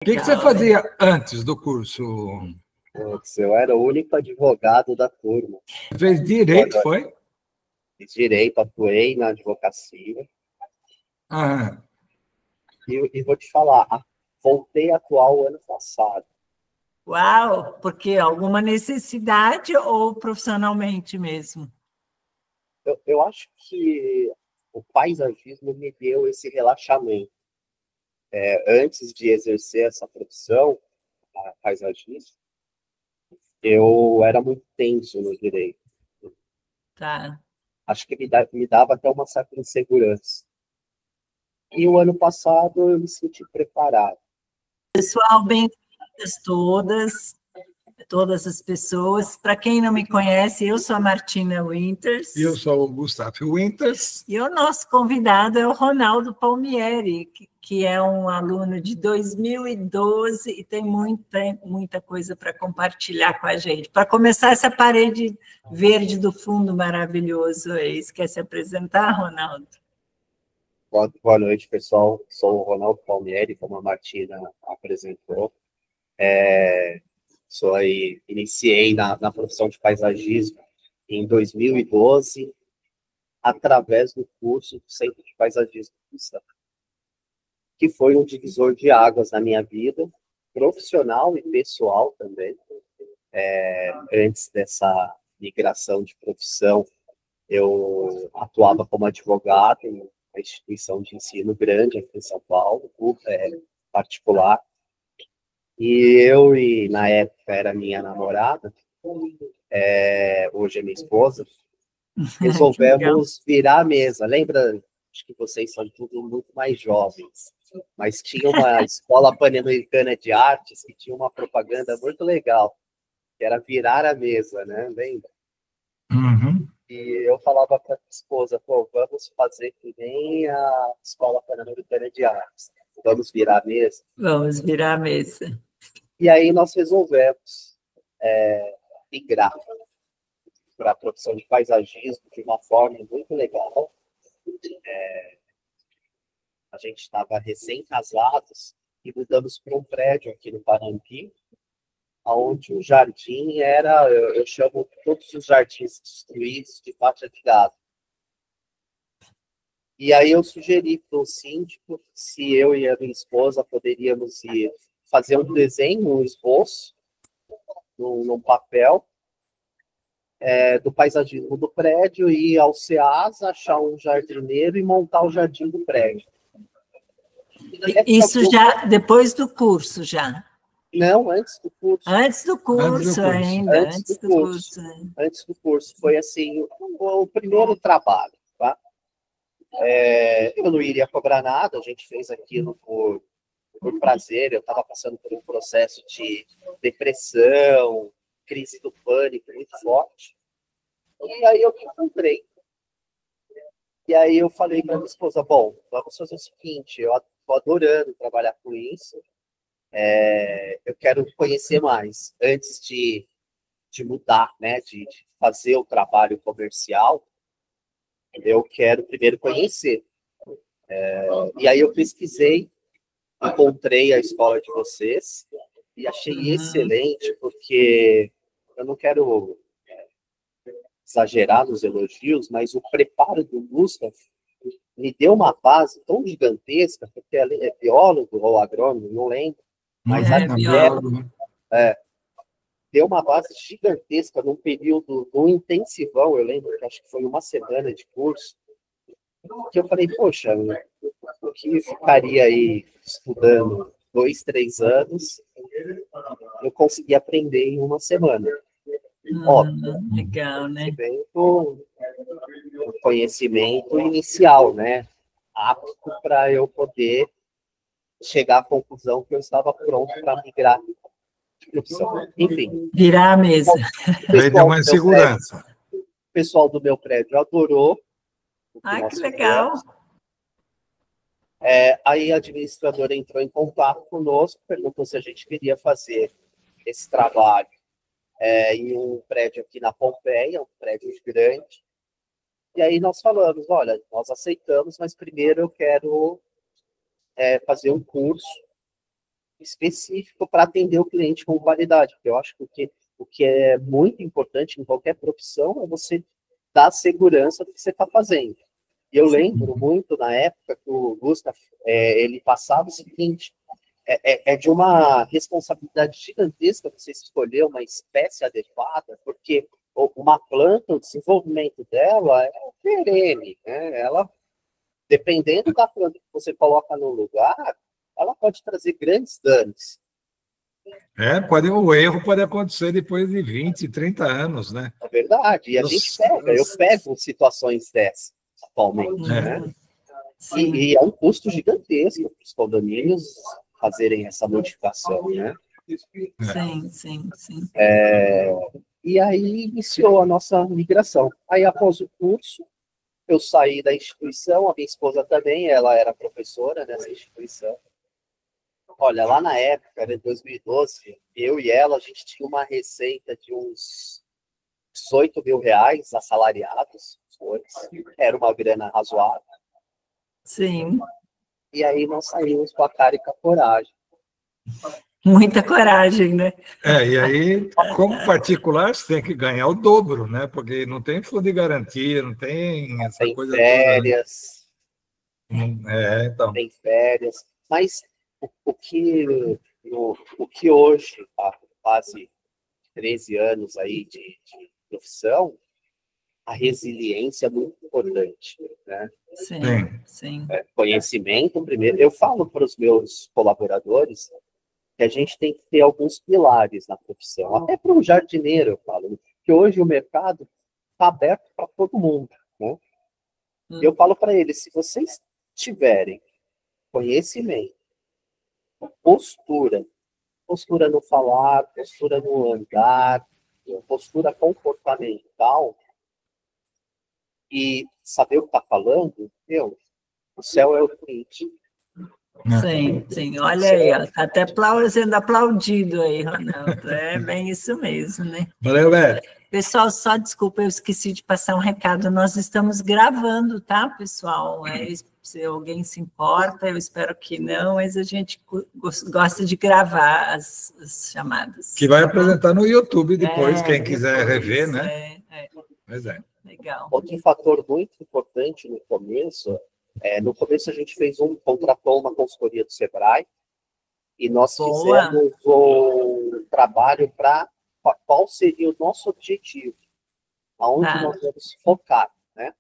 O que você fazia antes do curso? Eu era o único advogado da turma. Fez direito, foi? Fiz direito, atuei na advocacia. Ah, E vou te falar, voltei a atuar o ano passado. Uau! Porque alguma necessidade ou profissionalmente mesmo? Eu acho que o paisagismo me deu esse relaxamento. Antes de exercer essa profissão, a paisagista, eu era muito tenso no direito. Tá. Acho que me dava até uma certa insegurança. E o ano passado eu me senti preparado. Pessoal, bem-vindas todas as pessoas. Para quem não me conhece, eu sou a Martina Winters. eu sou o Gustavo Winters. E o nosso convidado é o Ronaldo Palmieri, que é um aluno de 2012 e tem muita coisa para compartilhar com a gente. Para começar, essa parede verde do fundo maravilhoso aí. Você quer se apresentar, Ronaldo? Boa noite, pessoal. Sou o Ronaldo Palmieri, como a Martina apresentou. Iniciei na profissão de paisagismo em 2012, através do curso do Centro de Paisagismo Cristão, que foi um divisor de águas na minha vida, profissional e pessoal também. Antes dessa migração de profissão, eu atuava como advogado em uma instituição de ensino grande aqui em São Paulo, particular. E na época, era minha namorada, hoje é minha esposa, resolvemos virar a mesa. Lembra, acho que vocês são tudo muito mais jovens, mas tinha uma escola pan-americana de artes que tinha uma propaganda muito legal, que era virar a mesa, né? Lembra? Uhum. E eu falava para a esposa, pô, vamos fazer que nem a escola pan-americana de artes. Vamos virar a mesa. Vamos virar a mesa. E aí nós resolvemos migrar para a profissão de paisagismo de uma forma muito legal. A gente estava recém-casados e mudamos para um prédio aqui no Panambi, onde o jardim era, eu chamo todos os jardins destruídos de faixa de gado. E aí eu sugeri para o síndico se eu e a minha esposa poderíamos ir fazer um desenho, um esboço, num papel, do paisagismo do prédio, ir ao SEAS, achar um jardineiro e montar o jardim do prédio. Isso já depois do curso, já? Não, antes do curso. Antes do curso ainda. Antes do curso. Antes do curso. Foi assim, o primeiro trabalho, tá? Eu não iria cobrar nada, a gente fez aquilo por prazer. Eu estava passando por um processo de depressão, crise do pânico muito forte. E aí eu me encontrei. E aí eu falei para minha esposa, bom, vamos fazer o seguinte, eu estou adorando trabalhar com isso, eu quero conhecer mais. Antes de mudar, né, de fazer o trabalho comercial, eu quero primeiro conhecer. E aí eu pesquisei, encontrei a escola de vocês e achei excelente, porque eu não quero exagerar nos elogios, mas o preparo do Gustavo me deu uma base tão gigantesca, porque é biólogo ou agrônomo, não lembro, mas deu uma base gigantesca num período, num intensivão, eu lembro que acho que foi uma semana de curso, que eu falei, poxa, o que ficaria aí estudando 2, 3 anos, eu consegui aprender em uma semana. Óbvio. Legal, né? O conhecimento inicial, né? Apto para eu poder chegar à conclusão que eu estava pronto para migrar de profissão. Enfim. Virar a mesa. Deu uma segurança. O pessoal do meu prédio adorou. Que legal. Aí a administradora entrou em contato conosco, perguntou se a gente queria fazer esse trabalho em um prédio aqui na Pompeia, um prédio grande. E aí nós falamos, olha, nós aceitamos, mas primeiro eu quero fazer um curso específico para atender o cliente com qualidade. Porque eu acho que o que é muito importante em qualquer profissão é você dar segurança do que você está fazendo. E eu lembro muito, na época, que o Gustav, ele passava o seguinte, é de uma responsabilidade gigantesca você escolher uma espécie adequada, porque uma planta, o desenvolvimento dela é perene, né? Ela, dependendo da planta que você coloca no lugar, ela pode trazer grandes danos. O erro pode acontecer depois de 20, 30 anos, né? É verdade, e a gente pega, eu pego situações dessas atualmente, né? E é um custo gigantesco para os condomínios fazerem essa modificação, né? Sim. E aí iniciou a nossa migração. Aí, após o curso, eu saí da instituição, a minha esposa também, ela era professora nessa instituição. Olha, lá na época, era em 2012, eu e ela, a gente tinha uma receita de uns 18 mil reais assalariados, era uma grana razoável. Sim. E aí nós saímos com a cara e com a coragem. Muita coragem, né? E aí, como particular, você tem que ganhar o dobro, né? Porque não tem fundo de garantia, não tem essa tem coisa férias, toda. Então. Tem férias. Mas o que hoje, há quase 13 anos aí de profissão, a resiliência é muito importante, né? Sim. Conhecimento, primeiro. Eu falo para os meus colaboradores que a gente tem que ter alguns pilares na profissão. Até para um jardineiro, eu falo, que hoje o mercado está aberto para todo mundo, né? Eu falo para eles, se vocês tiverem conhecimento, postura no falar, postura no andar, postura comportamental, e saber o que está falando, o céu é o limite. Sim. Olha aí, está até sendo aplaudido aí, Ronaldo. É bem isso mesmo, né? Valeu, Beto. Pessoal, só desculpa, eu esqueci de passar um recado. Nós estamos gravando, tá, pessoal? Se alguém se importa, eu espero que não, mas a gente gosta de gravar as chamadas. Que vai apresentar no YouTube depois, quem quiser rever, né? Pois é. Legal. Outro fator muito importante no começo a gente contratou uma consultoria do Sebrae e nós fizemos um trabalho para qual seria o nosso objetivo, aonde nós vamos focar, né?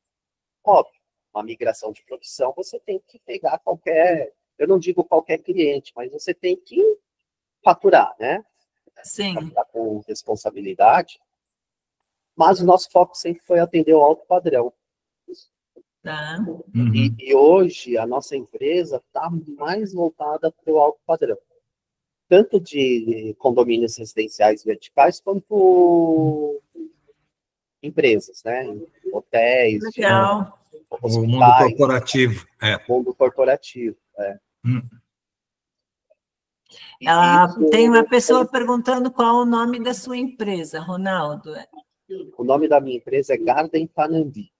Óbvio, uma migração de profissão, você tem que pegar eu não digo qualquer cliente, mas você tem que faturar, né? Sim. Faturar com responsabilidade. Mas o nosso foco sempre foi atender o alto padrão. E hoje a nossa empresa está mais voltada para o alto padrão. Tanto de condomínios residenciais verticais, quanto empresas, né? Hotéis, hospitais, o mundo corporativo. Mundo corporativo, Tem uma pessoa perguntando qual o nome da sua empresa, Ronaldo. O nome da minha empresa é Garden Panambi.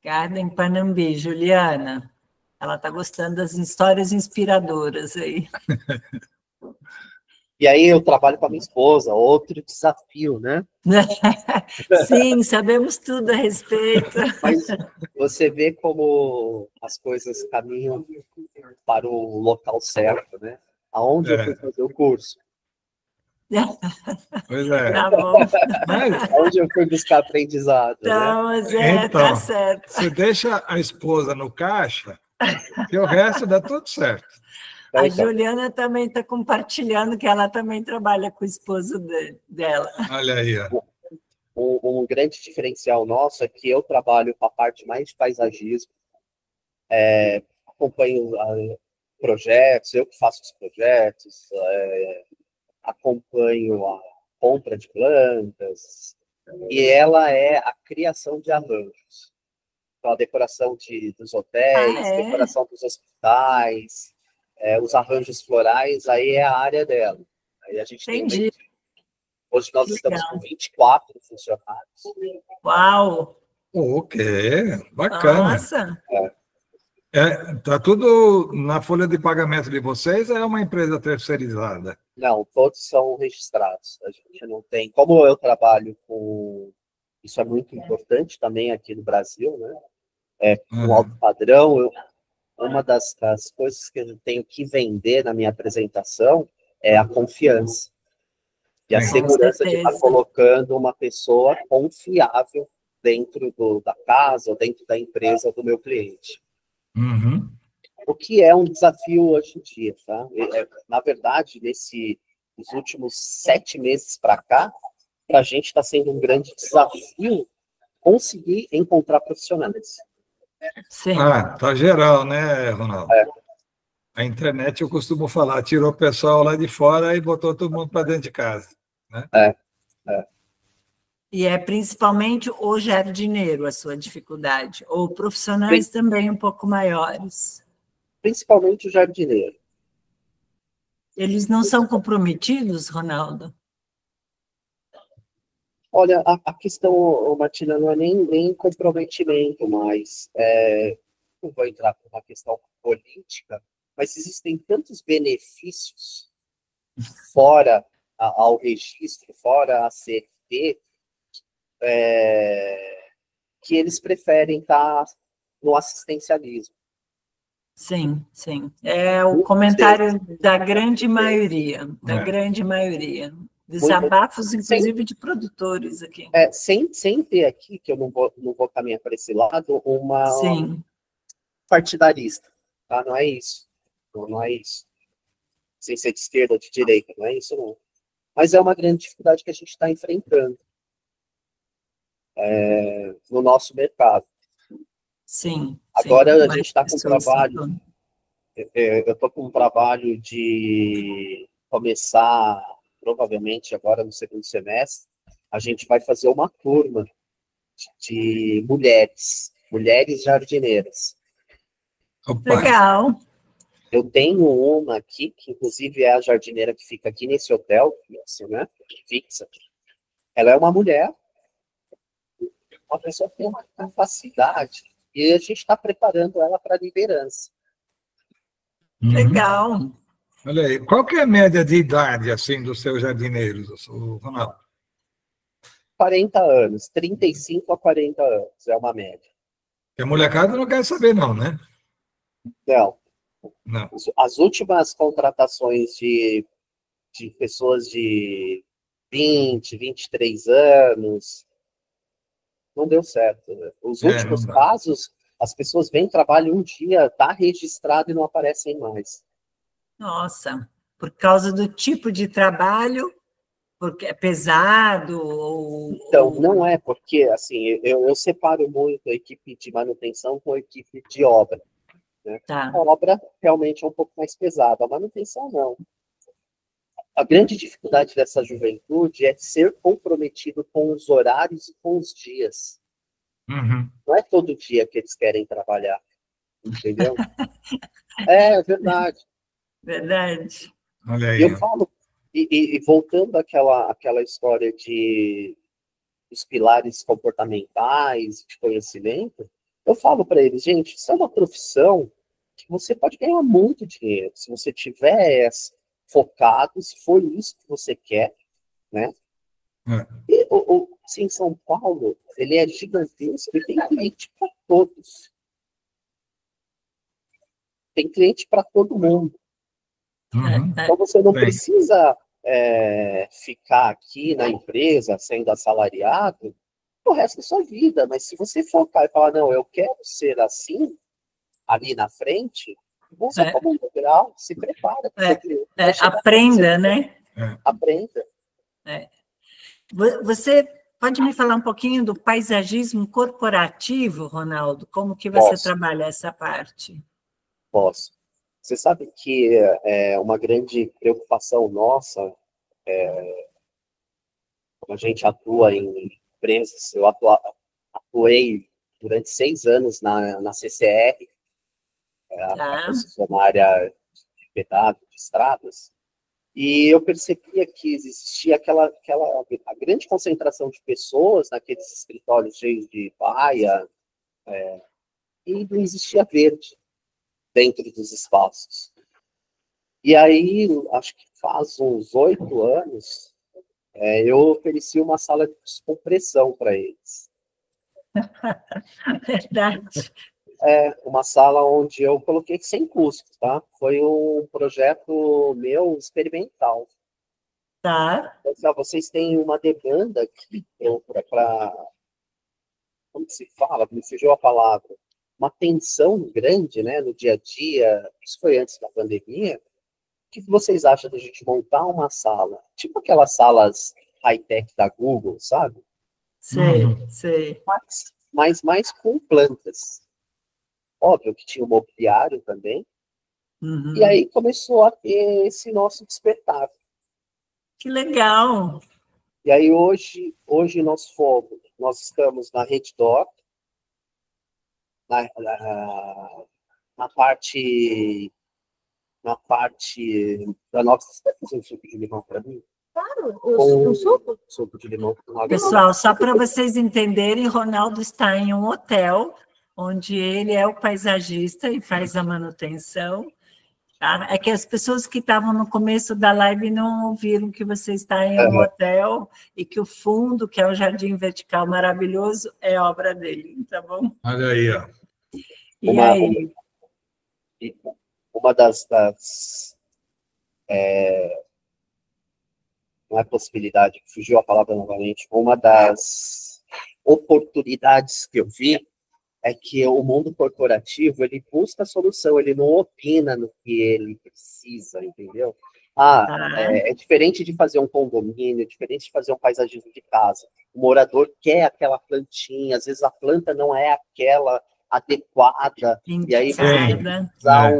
Garden Panambi, Juliana. Ela está gostando das histórias inspiradoras aí. E aí eu trabalho com a minha esposa, outro desafio, né? Sim, sabemos tudo a respeito. Mas você vê como as coisas caminham para o local certo, né? Aonde eu fui fazer o curso. Pois é. Tá bom. Onde eu fui buscar aprendizado, então, né? Mas tá certo. Você deixa a esposa no caixa, que o resto dá tudo certo. A Juliana também está compartilhando que ela também trabalha com o esposo dela. Olha aí. Um grande diferencial nosso é que eu trabalho com a parte mais de paisagismo, acompanho projetos, eu que faço os projetos, acompanho a compra de plantas, e ela é a criação de arranjos. Então, a decoração dos hotéis, decoração dos hospitais, os arranjos florais, aí é a área dela. Aí a gente tem hoje nós estamos com 24 funcionários. Uau! Ok, bacana. Nossa! Tá tudo na folha de pagamento de vocês, ou é uma empresa terceirizada? Não, todos são registrados. A gente não tem. Como eu trabalho com. Isso é muito importante também aqui no Brasil, né? Com alto padrão, uma das coisas que eu tenho que vender na minha apresentação é a confiança. E a segurança de estar colocando uma pessoa confiável dentro da casa ou dentro da empresa do meu cliente. Uhum. O que é um desafio hoje em dia, tá? Na verdade, nos últimos 7 meses para cá, para a gente está sendo um grande desafio conseguir encontrar profissionais. Sim. Tá geral, né, Ronaldo? É. A internet, eu costumo falar, tirou o pessoal lá de fora e botou todo mundo para dentro de casa. Né? E é principalmente o jardineiro a sua dificuldade, ou profissionais também um pouco maiores. Principalmente o jardineiro. Eles não são comprometidos, Ronaldo? Olha, a questão, Martina, não é nem comprometimento, mas não vou entrar por uma questão política, mas existem tantos benefícios fora ao registro, fora a CFP, que eles preferem estar no assistencialismo. Sim, sim. É o comentário da grande maioria, Desabafos, inclusive, de produtores aqui. Sem ter aqui, que eu não vou caminhar para esse lado, uma Sim. partidarista. Tá? Não é isso. Não é isso. Sem ser de esquerda ou de direita, não é isso, não. Mas é uma grande dificuldade que a gente está enfrentando no nosso mercado. Sim. Agora a gente está com um trabalho. Eu estou com um trabalho de começar, provavelmente agora no segundo semestre, a gente vai fazer uma turma de mulheres jardineiras. Opa. Legal. Eu tenho uma aqui, que inclusive é a jardineira que fica aqui nesse hotel, assim, né, fixa. Ela é uma mulher, uma pessoa que tem uma capacidade, e a gente está preparando ela para a liderança. Legal. Olha aí, qual que é a média de idade, assim, dos seus jardineiros, Ronaldo? 40 anos, 35 a 40 anos, é uma média. A molecada não quer saber, não, né? Não. Não. As últimas contratações de pessoas de 20, 23 anos, não deu certo. Né? Os últimos casos, as pessoas vêm, trabalham um dia, está registrado e não aparecem mais. Nossa, por causa do tipo de trabalho, porque é pesado? Então, não é, porque assim, eu separo muito a equipe de manutenção com a equipe de obra. Né? Tá. A obra realmente é um pouco mais pesada, a manutenção não. A grande dificuldade dessa juventude é ser comprometido com os horários e com os dias. Uhum. Não é todo dia que eles querem trabalhar, entendeu? É verdade. Verdade. Olha aí. E eu falo, e voltando àquela história dos pilares comportamentais, de conhecimento, eu falo para eles, gente, isso é uma profissão que você pode ganhar muito dinheiro, se você tiver focado, se for isso que você quer, né? E em São Paulo, ele é gigantesco, ele tem cliente para todos. Tem cliente para todo mundo. Uhum. Então você não precisa ficar aqui na empresa sendo assalariado o resto da sua vida, mas se você focar e falar, não, eu quero ser assim, ali na frente, você como um grau, se prepara. Aprenda, né? Aprenda. Você pode me falar um pouquinho do paisagismo corporativo, Ronaldo? Como que você trabalha essa parte? Posso. Você sabe que uma grande preocupação nossa, quando a gente atua em empresas, eu atuei durante 6 anos na CCR, a concessionária de pedágio de estradas, e eu percebia que existia a grande concentração de pessoas naqueles escritórios cheios de baia, e não existia verde. dentro dos espaços. E aí, acho que faz uns 8 anos, eu ofereci uma sala de descompressão para eles. Verdade. Uma sala onde eu coloquei sem custo, tá? Foi um projeto meu experimental. Tá. Então, vocês têm uma demanda aqui para... Como que se fala? Me fugiu a palavra. Uma tensão grande, né, no dia a dia. Isso foi antes da pandemia. O que vocês acham da gente montar uma sala? Tipo aquelas salas high-tech da Google, sabe? Sei. Mas mais com plantas. Óbvio que tinha o mobiliário também. Uhum. E aí começou a ter esse nosso despertar. Que legal! E aí hoje nós estamos na Redditor, na parte da nossa... Você vai fazer um suco de limão para mim? Claro, o suco? Suco de limão. Pessoal, só para vocês entenderem, Ronaldo está em um hotel, onde ele é o paisagista e faz a manutenção. Tá? É que as pessoas que estavam no começo da live não ouviram que você está em um hotel e que o fundo, que é o jardim vertical maravilhoso, é obra dele, tá bom? Olha aí, ó. E aí? Uma das não é possibilidade, fugiu a palavra novamente, uma das oportunidades que eu vi é que o mundo corporativo, ele busca a solução, ele não opina no que ele precisa, entendeu? É diferente de fazer um condomínio, é diferente de fazer um paisagismo de casa. O morador quer aquela plantinha, às vezes a planta não é aquela adequada, e aí você tem que usar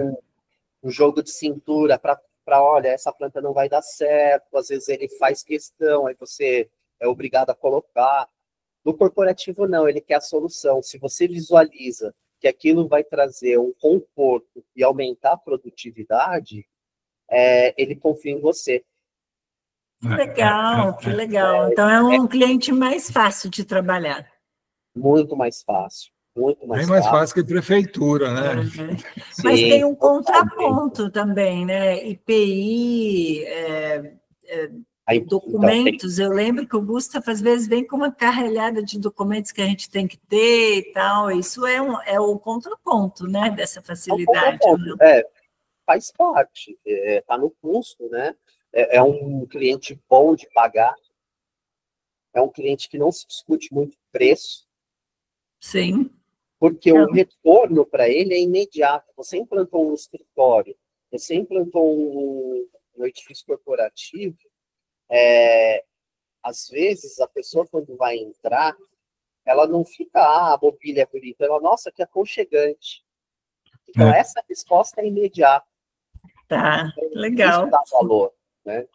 um jogo de cintura para, olha, essa planta não vai dar certo, às vezes ele faz questão, aí você é obrigado a colocar. No corporativo, não, ele quer a solução. Se você visualiza que aquilo vai trazer um conforto e aumentar a produtividade, ele confia em você. Que legal. Então, é um cliente mais fácil de trabalhar. Muito mais fácil. Muito mais bem mais fácil que prefeitura, né? Sim, mas tem um contraponto também, né? IPI... documentos, eu lembro que o Gustavo às vezes vem com uma carrelhada de documentos que a gente tem que ter e tal, isso é o contraponto, né, dessa facilidade. Faz parte, está no custo, né, é um cliente bom de pagar, é um cliente que não se discute muito preço. Sim. Porque o retorno para ele é imediato. Você implantou um escritório, você implantou um edifício corporativo, às vezes a pessoa quando vai entrar, ela não fica, a mobília é bonita, ela, nossa, que aconchegante. Então essa resposta é imediata. Tá, legal. Isso dá valor, né?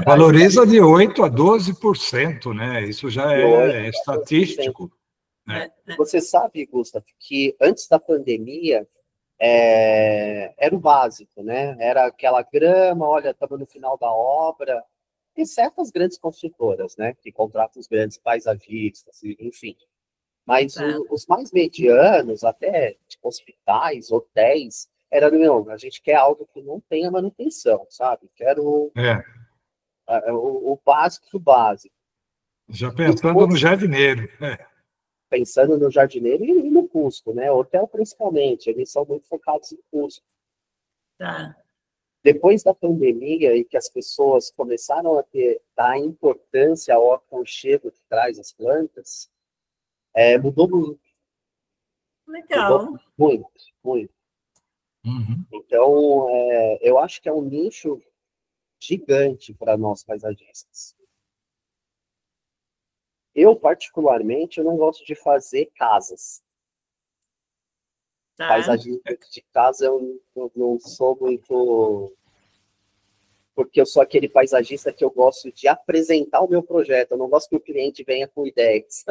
Valoriza de 8% a 12%, né? Isso já é estatístico. Né? Você sabe, Gustavo, que antes da pandemia era o básico, né? Era aquela grama, olha, estamos no final da obra. Tem certas grandes construtoras, né, que contratam os grandes paisagistas, enfim. Mas os mais medianos, até tipo, hospitais, hotéis, a gente quer algo que não tenha manutenção, sabe? Quero o básico do básico. Já pensando no jardineiro. Pensando no jardineiro e no custo, né? Hotel principalmente, eles são muito focados em custo. Tá. Depois da pandemia e que as pessoas começaram a dar importância ao aconchego que traz as plantas, mudou muito. Legal. Mudou muito, muito. Uhum. Então, eu acho que é um nicho gigante para nós paisagistas. Eu, particularmente, eu não gosto de fazer casas. Paisagista de casa eu não sou muito... Porque eu sou aquele paisagista que eu gosto de apresentar o meu projeto. Eu não gosto que o cliente venha com ideias.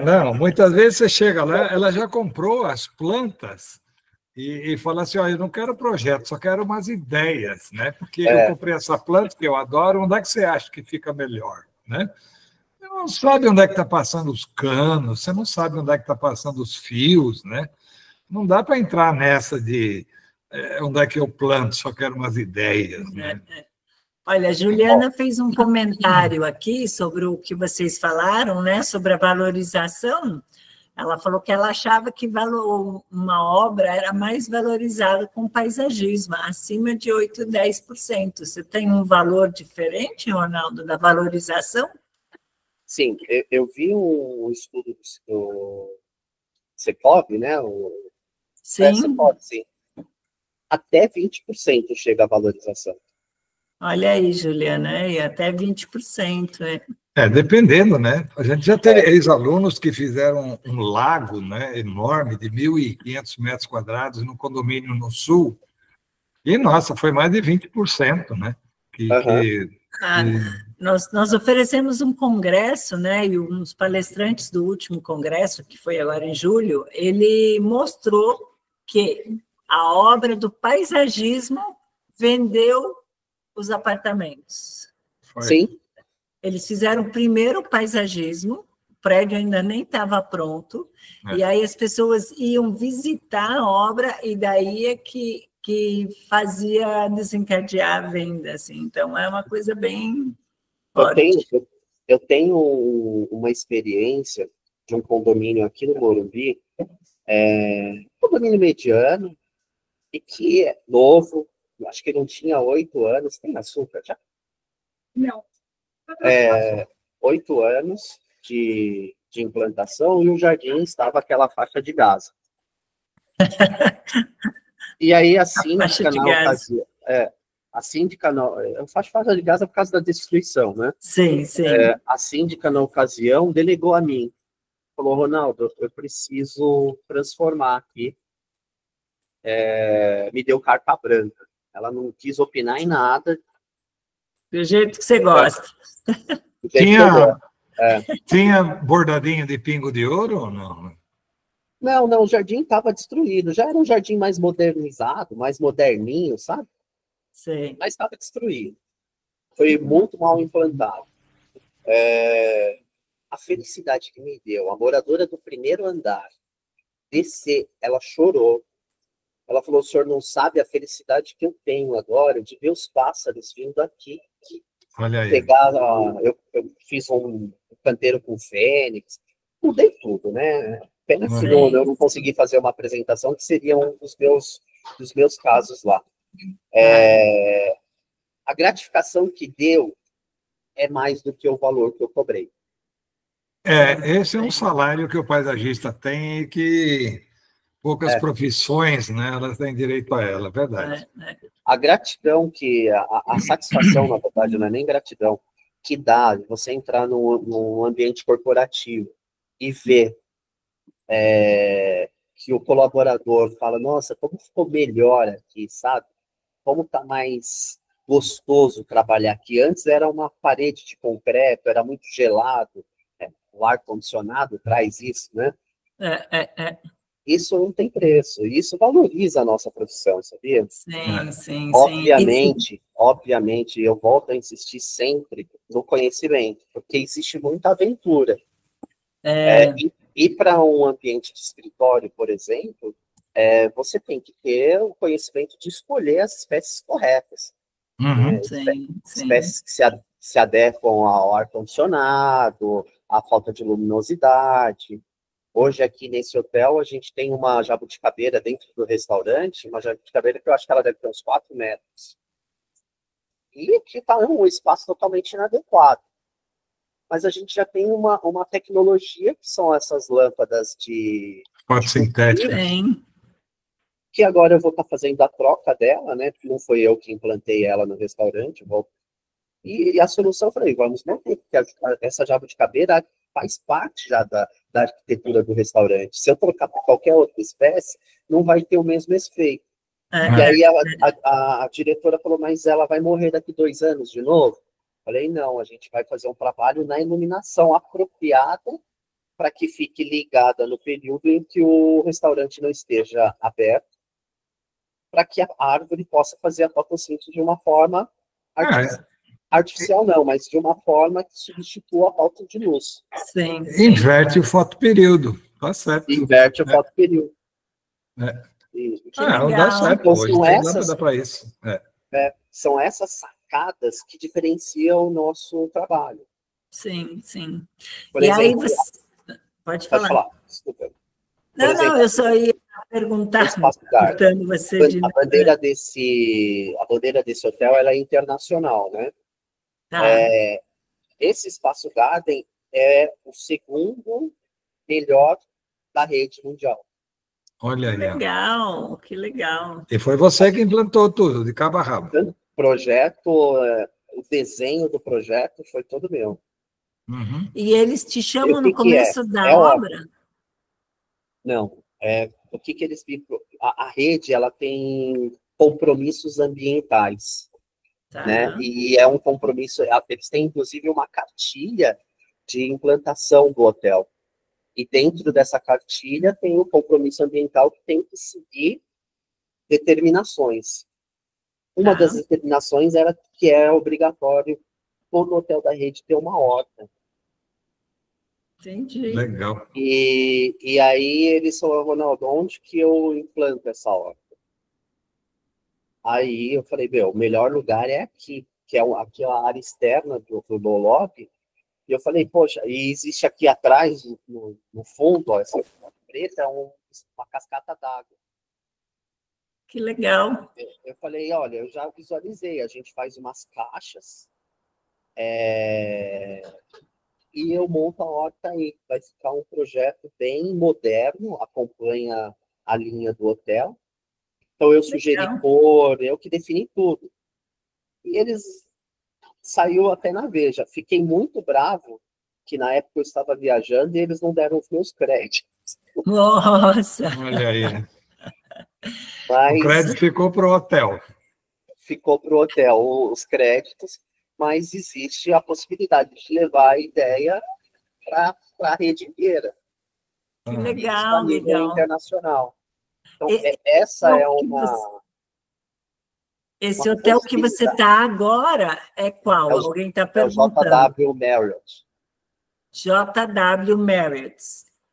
Não, muitas vezes você chega lá, ela já comprou as plantas e fala assim, eu não quero projeto, só quero umas ideias, né? Porque eu comprei essa planta que eu adoro, onde é que você acha que fica melhor, né? Você não sabe onde é que está passando os canos, você não sabe onde é que está passando os fios, né? não dá para entrar nessa de onde é que eu planto, só quero umas ideias, né? Olha, a Juliana fez um comentário aqui sobre o que vocês falaram, né, sobre a valorização. Ela falou que ela achava que uma obra era mais valorizada com paisagismo, acima de 8%, 10%. Você tem um valor diferente, Ronaldo, da valorização? Sim, eu vi um estudo do CEPOV, né? Sim. CEPOV, sim. Até 20% chega a valorização. Olha aí, Juliana, e até 20%. Dependendo, né? A gente já teve ex-alunos que fizeram um lago, né, enorme, de 1.500 metros quadrados, num condomínio no sul, e, nossa, foi mais de 20%, né? Nós oferecemos um congresso, né, e um dos palestrantes do último congresso, que foi agora em julho, ele mostrou que a obra do paisagismo vendeu os apartamentos. Sim. Eles fizeram primeiro o paisagismo, o prédio ainda nem estava pronto, e aí as pessoas iam visitar a obra, e daí é que fazia desencadear a venda, assim. Então, é uma coisa bem forte. Eu tenho uma experiência de um condomínio aqui no Morumbi, um condomínio mediano, e que é novo, acho que não tinha 8 anos, tem açúcar já? Não. 8 anos de implantação, e o jardim estava aquela faixa de gás. E aí a síndica, na ocasião... a síndica, eu faço faixa de gás por causa da destruição, né? Sim, sim. A síndica, na ocasião, delegou a mim. Falou, Ronaldo, eu preciso transformar aqui. Me deu carta branca. Ela não quis opinar em nada. Do jeito que você gosta. Tinha bordadinho de pingo de ouro ou não? Não, o jardim estava destruído. Já era um jardim mais modernizado, mais moderninho, sabe? Sim. Mas estava destruído. Foi muito mal implantado. A felicidade que me deu, a moradora do primeiro andar, descer, ela chorou. Ela falou, o senhor não sabe a felicidade que eu tenho agora de ver os pássaros vindo aqui. Olha aí. Eu fiz um canteiro com fênix, mudei tudo, né? Pena que eu não consegui fazer uma apresentação, que seria um dos meus casos lá. A gratificação que deu é mais do que o valor que eu cobrei. Esse é um salário que o paisagista tem e que poucas profissões, né, elas têm direito a ela, é verdade. A gratidão a satisfação, na verdade, não é nem gratidão, que dá você entrar num ambiente corporativo e ver que o colaborador fala, nossa, como ficou melhor aqui, sabe? Como tá mais gostoso trabalhar aqui. Antes era uma parede de concreto, era muito gelado, o ar-condicionado traz isso, né? Isso não tem preço, isso valoriza a nossa profissão, sabia? Sim. Obviamente, eu volto a insistir sempre no conhecimento, porque existe muita aventura. E para um ambiente de escritório, por exemplo, você tem que ter o conhecimento de escolher as espécies corretas. Espécies que se adequam ao ar-condicionado, à falta de luminosidade. Hoje, aqui nesse hotel, a gente tem uma jabuticabeira dentro do restaurante, uma jabuticabeira que eu acho que ela deve ter uns 4 metros. E que está um espaço totalmente inadequado. Mas a gente já tem uma tecnologia, que são essas lâmpadas de fotossintética, que agora eu vou estar fazendo a troca dela, né? Não foi eu que implantei ela no restaurante. E a solução, eu falei, vamos manter, porque essa jabuticabeira faz parte já da arquitetura do restaurante. Se eu trocar por qualquer outra espécie, não vai ter o mesmo efeito. E aí a diretora falou, mas ela vai morrer daqui 2 anos de novo? Falei, não, a gente vai fazer um trabalho na iluminação apropriada para que fique ligada no período em que o restaurante não esteja aberto, para que a árvore possa fazer a fotossíntese de uma forma artificial não, mas de uma forma que substitua a falta de luz. Sim. Inverte o fotoperíodo, tá certo. Inverte o fotoperíodo. Não dá certo. Então, Hoje tem lâmpada para isso. São essas sacadas que diferenciam o nosso trabalho. Sim, sim. Por E exemplo, aí você... Pode falar. Desculpa. Não, eu só ia perguntar, cortando você de... A bandeira desse hotel, ela é internacional, né? Tá. Esse Espaço Garden é o segundo melhor da rede mundial. Olha aí. Que legal. E foi você que implantou tudo, de cabo a rabo. O projeto, o desenho do projeto foi todo meu. Uhum. E eles te chamam no começo da obra? Não. O que eles... A rede, ela tem compromissos ambientais. Tá. Né? E é um compromisso... Eles têm, inclusive, uma cartilha de implantação do hotel. E dentro dessa cartilha tem o compromisso ambiental que tem que seguir determinações. Uma das determinações era que é obrigatório todo hotel da rede ter uma horta. Entendi. Legal. E aí eles falaram, Ronaldo, onde que eu implanto essa horta? Aí eu falei, o melhor lugar é aqui, que é aqui a área externa do lobby. E eu falei, poxa, e existe aqui atrás, no fundo, ó, essa preta é uma cascata d'água. Que legal. Eu falei, olha, eu já visualizei, a gente faz umas caixas e eu monto a horta aí. Vai ficar um projeto bem moderno, acompanha a linha do hotel. Então eu sugeri cor, eu que defini tudo. E eles... Saiu até na Veja. Fiquei muito bravo que na época eu estava viajando e eles não deram os meus créditos. Nossa! Olha aí. Mas o crédito ficou para o hotel. Ficou para o hotel os créditos, mas existe a possibilidade de levar a ideia para a rede inteira. Que legal, a nível legal. Internacional. Então, essa é uma... Esse hotel que você está agora é qual? Alguém está perguntando. É o JW Marriott. JW Marriott,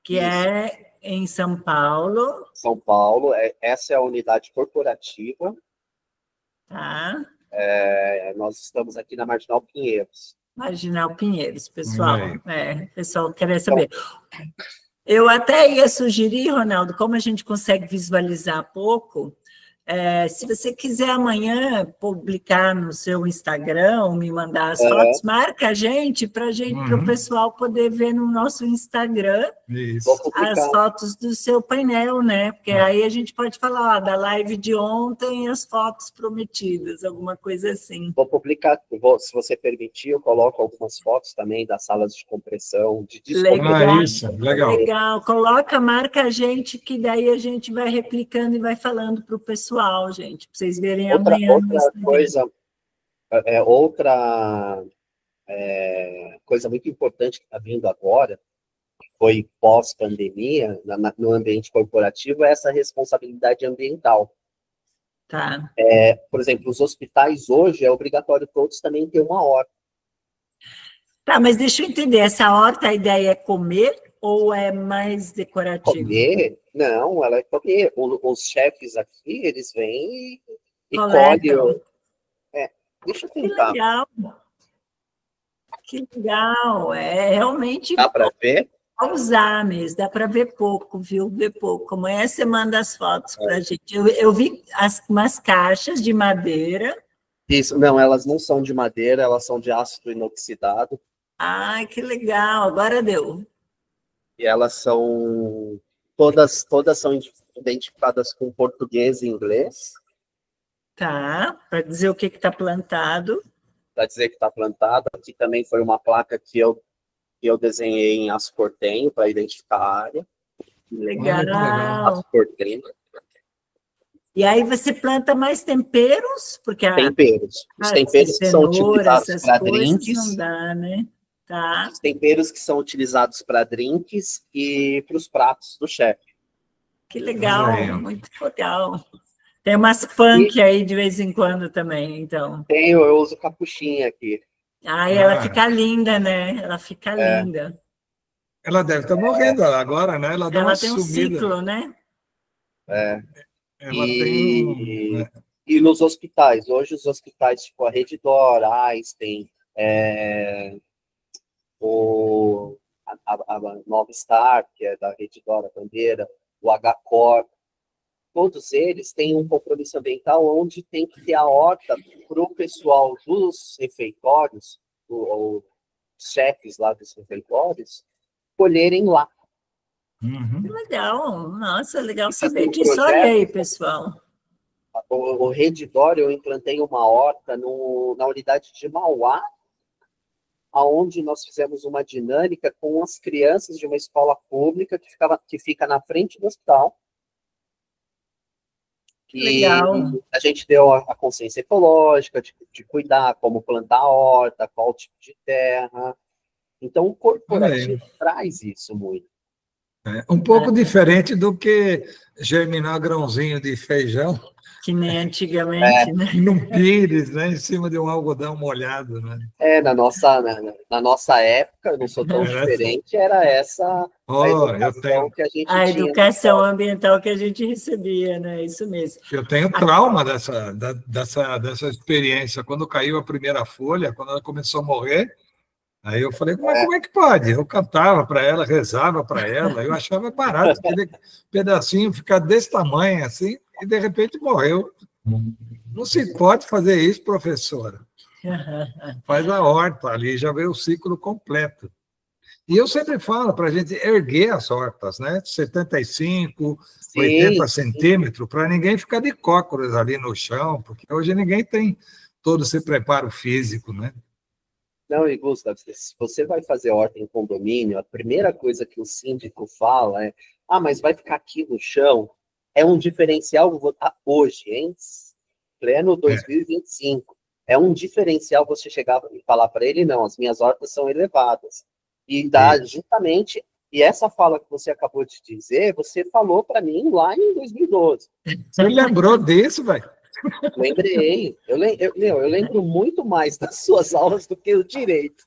que é em São Paulo. São Paulo, essa é a unidade corporativa. Tá. Nós estamos aqui na Marginal Pinheiros. Marginal Pinheiros, pessoal. O pessoal quer saber. Eu até ia sugerir, Ronaldo, como a gente consegue visualizar pouco, se você quiser amanhã publicar no seu Instagram, me mandar as fotos, marca a gente para o pessoal poder ver no nosso Instagram as fotos do seu painel, né? Porque aí a gente pode falar da live de ontem, as fotos prometidas, alguma coisa assim. Vou publicar, se você permitir, eu coloco algumas fotos também das salas de compressão, de descompressão. Legal, marca a gente, que daí a gente vai replicando e vai falando para o pessoal, gente, para vocês verem amanhã. Outra coisa muito importante que está vindo agora, foi pós-pandemia, no ambiente corporativo, é essa responsabilidade ambiental. Tá. Por exemplo, os hospitais hoje é obrigatório todos também ter uma horta. Tá, mas deixa eu entender, essa horta, a ideia é comer ou é mais decorativo? Comer? Não, ela é comer. Os chefes aqui, eles vêm e colhem. Deixa eu tentar. Que legal. Realmente... Dá para ver? Usar mesmo, dá para ver pouco, viu? Ver pouco. Amanhã você manda as fotos para a gente. Eu vi umas caixas de madeira. Isso, não, elas não são de madeira, elas são de aço inoxidado. Ai, que legal, agora deu. E elas são, todas são identificadas com português e inglês. Tá, para dizer o que está plantado. Para dizer que está plantado. Aqui também foi uma placa que eu desenhei em aço portenho para identificar a área. Legal. Aço portenho. E aí você planta mais temperos? Porque temperos. Os temperos que são utilizados para drinks. Não dá, né? Tá. Os temperos que são utilizados para drinks e para os pratos do chefe. Que legal, muito legal. Tem umas punk aí de vez em quando também, então. Eu uso capuchinha aqui. Ela fica linda, né? Ela fica linda. Ela deve estar morrendo agora, né? Ela dá uma tem sumida. Um ciclo, né? Ela tem E nos hospitais, hoje os hospitais, tipo a Rede Dor, a Einstein, a Nova Star, que é da Rede Dor, a Bandeira, o HCOR, todos eles têm um compromisso ambiental onde tem que ter a horta para o pessoal dos refeitórios, os chefes lá dos refeitórios, colherem lá. Legal, nossa, legal saber disso. Olha aí, pessoal. O Redditor, eu implantei uma horta na unidade de Mauá, onde nós fizemos uma dinâmica com as crianças de uma escola pública que fica na frente do hospital. Legal. E a gente deu a consciência ecológica de cuidar, como plantar a horta, qual tipo de terra. Então, o corporativo traz isso muito. Um pouco diferente do que germinar grãozinho de feijão. Que nem antigamente, né? Num pires, né? Em cima de um algodão molhado, né? Na nossa época, eu não sou tão diferente, era essa a educação que a gente tinha. A educação ambiental que a gente recebia, né? Isso mesmo. Eu tenho trauma dessa experiência. Quando caiu a primeira folha, quando ela começou a morrer, aí eu falei, como é que pode? Eu cantava para ela, rezava para ela, eu achava barato aquele pedacinho ficar desse tamanho assim, e de repente morreu. Não se pode fazer isso, professora. Faz a horta ali, já vê o ciclo completo. E eu sempre falo para a gente erguer as hortas, né? 75, 80 centímetros, para ninguém ficar de cócoras ali no chão, porque hoje ninguém tem todo esse preparo físico, né? Não, e Gustavo, se você vai fazer horta em condomínio, a primeira coisa que o síndico fala é: mas vai ficar aqui no chão? É um diferencial hoje, hein? Pleno 2025. É um diferencial você chegar e falar para ele: não, as minhas hortas são elevadas. E dá justamente. E essa fala que você acabou de dizer, você falou para mim lá em 2012. Você lembrou disso, velho? Lembrei. Eu lembro muito mais das suas aulas do que o direito.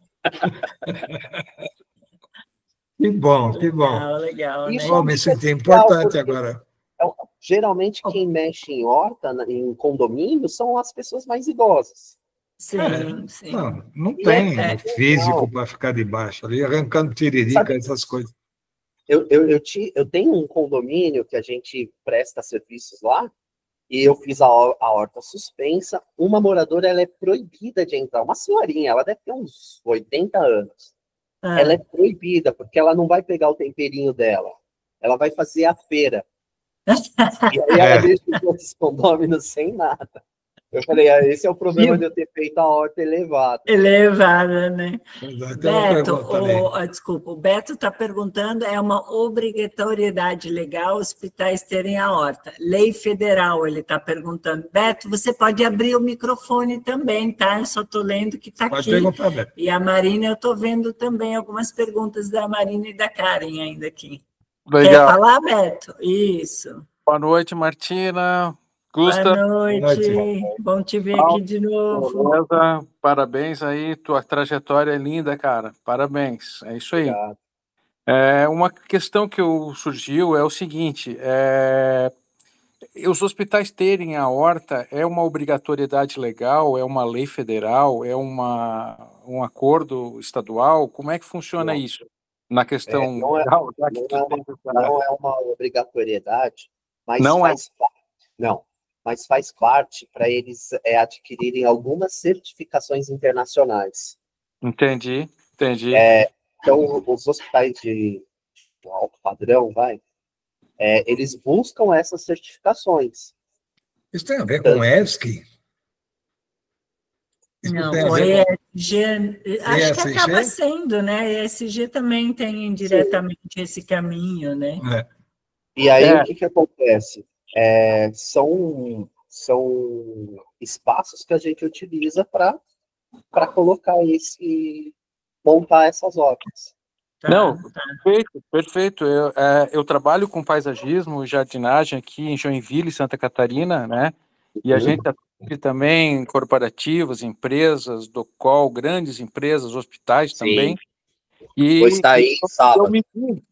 Que bom, que bom. Legal, né? Vou me sentir importante agora. Geralmente, quem mexe em horta, em condomínio, são as pessoas mais idosas. Sim. Não tem físico para ficar debaixo ali, arrancando tiririca, essas coisas. Eu tenho um condomínio que a gente presta serviços lá, e eu fiz a horta suspensa. Uma moradora, ela é proibida de entrar. Uma senhorinha, ela deve ter uns 80 anos. Ela é proibida, porque ela não vai pegar o temperinho dela. Ela vai fazer a feira. E aí ela deixa os outros condôminos sem nada. Eu falei, esse é o problema de eu ter feito a horta elevada. Elevada, né? Beto, desculpa, o Beto está perguntando, é uma obrigatoriedade legal hospitais terem a horta. Lei federal, ele está perguntando. Beto, você pode abrir o microfone também, tá? Eu só estou lendo que está aqui. Pode perguntar, Beto. E a Marina, eu estou vendo também algumas perguntas da Marina e da Karen ainda aqui. Legal. Quer falar, Beto? Isso. Boa noite, Martina. Gusta. Boa noite. Bom te ver aqui de novo. Beleza? Parabéns aí, tua trajetória é linda, cara. Parabéns. É isso aí. Obrigado. Uma questão que surgiu é o seguinte: os hospitais terem a horta é uma obrigatoriedade legal, é uma lei federal, é um acordo estadual? Como é que funciona isso? Na questão legal, não é uma obrigatoriedade, mas faz parte. Não. Mas faz parte para eles adquirirem algumas certificações internacionais. Entendi. Então, os hospitais de alto padrão, eles buscam essas certificações. Isso tem a ver com o ESG? Não, o ESG, acho que acaba sendo, né? ESG também tem indiretamente esse caminho, né? E aí, o que acontece? São espaços que a gente utiliza para colocar montar essas hortas. Não, perfeito. Eu trabalho com paisagismo e jardinagem aqui em Joinville, Santa Catarina, né? E a gente atende também corporativos, empresas, grandes empresas, hospitais também. E vou estar aí sábado.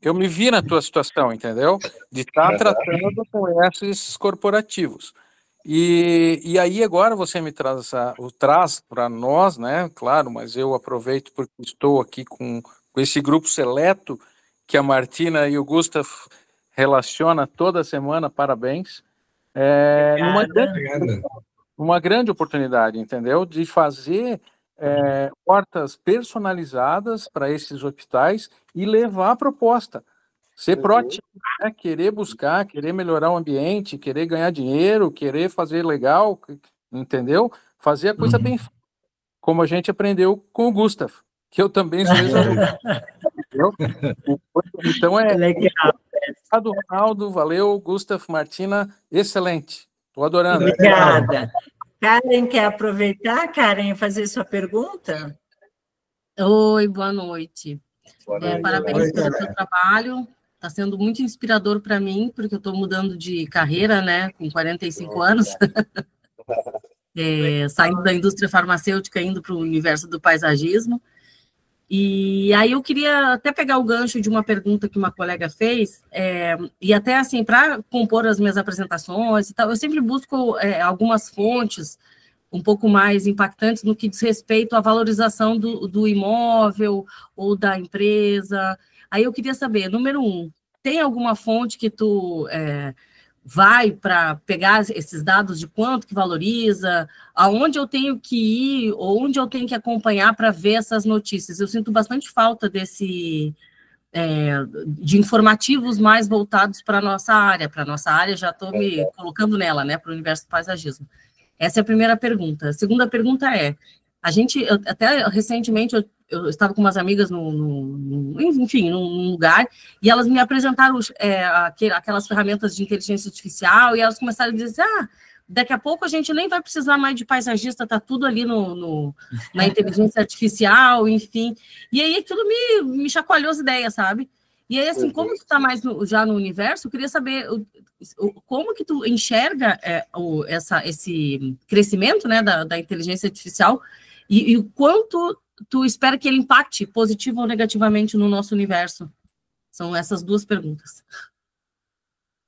Eu me vi na tua situação, entendeu? De estar tratando com esses corporativos. E aí agora você me traz para nós, né? Claro, mas eu aproveito porque estou aqui com esse grupo seleto que a Martina e o Gustav relaciona toda semana, parabéns. Uma grande oportunidade, entendeu? De fazer hortas personalizadas para esses hospitais e levar a proposta. Ser proativo, né? Querer buscar, querer melhorar o ambiente, querer ganhar dinheiro, querer fazer legal, entendeu? Fazer a coisa bem feita, como a gente aprendeu com o Gustav, que eu também sou ex-aluno. Então legal. Obrigado, Ronaldo, valeu, Gustav, Martina, excelente. Estou adorando. Obrigada. Karen, quer aproveitar, Karen, e fazer sua pergunta? Oi, boa noite. Boa Parabéns pelo seu trabalho. Está sendo muito inspirador para mim, porque eu estou mudando de carreira, né, com 45 anos. Saindo da indústria farmacêutica, indo para o universo do paisagismo. E aí eu queria até pegar o gancho de uma pergunta que uma colega fez, e até assim, para compor as minhas apresentações e tal, eu sempre busco algumas fontes um pouco mais impactantes no que diz respeito à valorização do imóvel ou da empresa. Aí eu queria saber, número 1, tem alguma fonte que tu vai para pegar esses dados de quanto que valoriza, aonde eu tenho que ir, ou onde eu tenho que acompanhar para ver essas notícias? Eu sinto bastante falta de informativos mais voltados para a nossa área. Para a nossa área, já estou me colocando nela, né, para o universo do paisagismo. Essa é a primeira pergunta. A segunda pergunta é, até recentemente, eu estava com umas amigas enfim, num lugar, e elas me apresentaram aquelas ferramentas de inteligência artificial, e elas começaram a dizer, daqui a pouco a gente nem vai precisar mais de paisagista, está tudo ali na inteligência artificial, enfim. E aí aquilo me chacoalhou as ideias, sabe? E aí, assim, como tu está mais já no universo, eu queria saber como que tu enxerga esse crescimento, né, da inteligência artificial e o quanto tu espera que ele impacte positivo ou negativamente no nosso universo? São essas duas perguntas.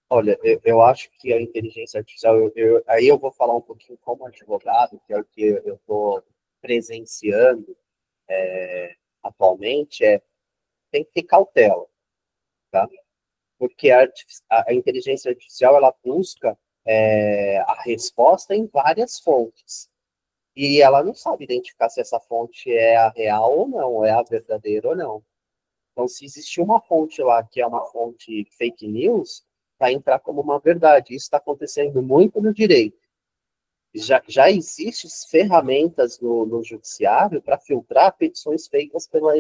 Olha, eu acho que a inteligência artificial, aí eu vou falar um pouquinho como advogado, que é o que eu estou presenciando atualmente, tem que ter cautela, tá? Porque a inteligência artificial, ela busca a resposta em várias fontes. E ela não sabe identificar se essa fonte é a real ou não, é a verdadeira ou não. Então, se existe uma fonte lá que é uma fonte fake news, vai entrar como uma verdade. Isso está acontecendo muito no direito. Já existem ferramentas no judiciário para filtrar petições feitas pela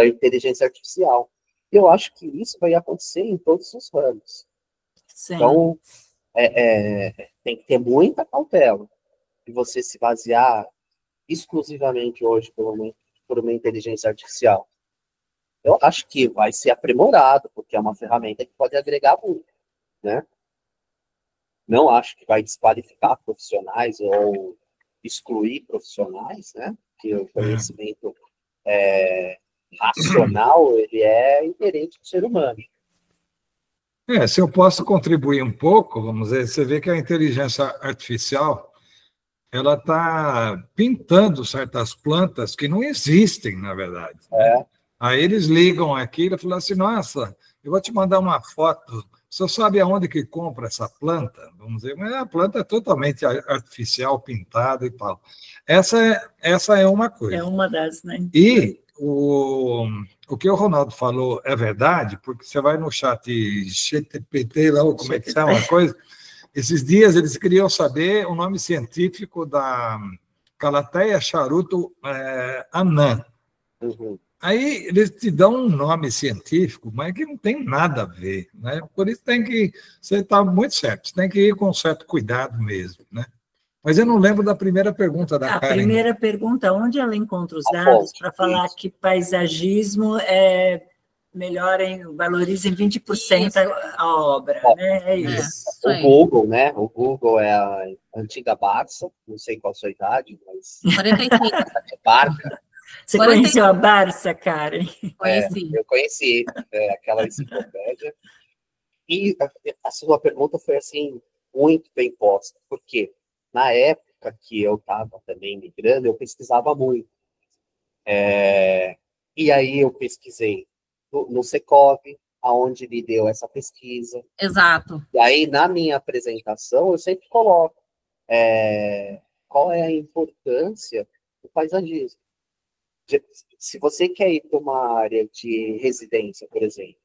inteligência artificial. Eu acho que isso vai acontecer em todos os ramos. Sim. Então, tem que ter muita cautela de você se basear exclusivamente hoje por uma inteligência artificial. Eu acho que vai ser aprimorado, porque é uma ferramenta que pode agregar muito, né? Não acho que vai desqualificar profissionais ou excluir profissionais, né? Porque o conhecimento racional, ele é inerente ao ser humano. Se eu posso contribuir um pouco, vamos dizer, você vê que a inteligência artificial ela está pintando certas plantas que não existem, na verdade. Né? Aí eles ligam aqui e falam assim, nossa, eu vou te mandar uma foto, você sabe aonde que compra essa planta? Vamos dizer, mas a planta é totalmente artificial, pintada e tal. Essa é uma coisa. É uma das, né? E o que o Ronaldo falou é verdade, porque você vai no chat GPT, lá, como é que chama a coisa? Esses dias eles queriam saber o nome científico da Calatheia charuto anã. Uhum. Aí eles te dão um nome científico, mas que não tem nada a ver, né? Por isso você está muito certo, você tem que ir com um certo cuidado mesmo, né? Mas eu não lembro da primeira pergunta da Karen. A primeira pergunta, onde ela encontra os dados para falar que paisagismo valoriza em 20% a obra, né? É isso. O Google, né? O Google é a antiga Barça, não sei qual a sua idade, mas... 45. Barca. Você conheceu a Barça, Karen? Conheci. Eu conheci aquela enciclopédia. E a sua pergunta foi, assim, muito bem posta. Por quê? Na época que eu estava também migrando, eu pesquisava muito. E aí eu pesquisei no Secov, aonde ele deu essa pesquisa. Exato. E aí, na minha apresentação, eu sempre coloco qual é a importância do paisagismo. Se você quer ir para uma área de residência, por exemplo,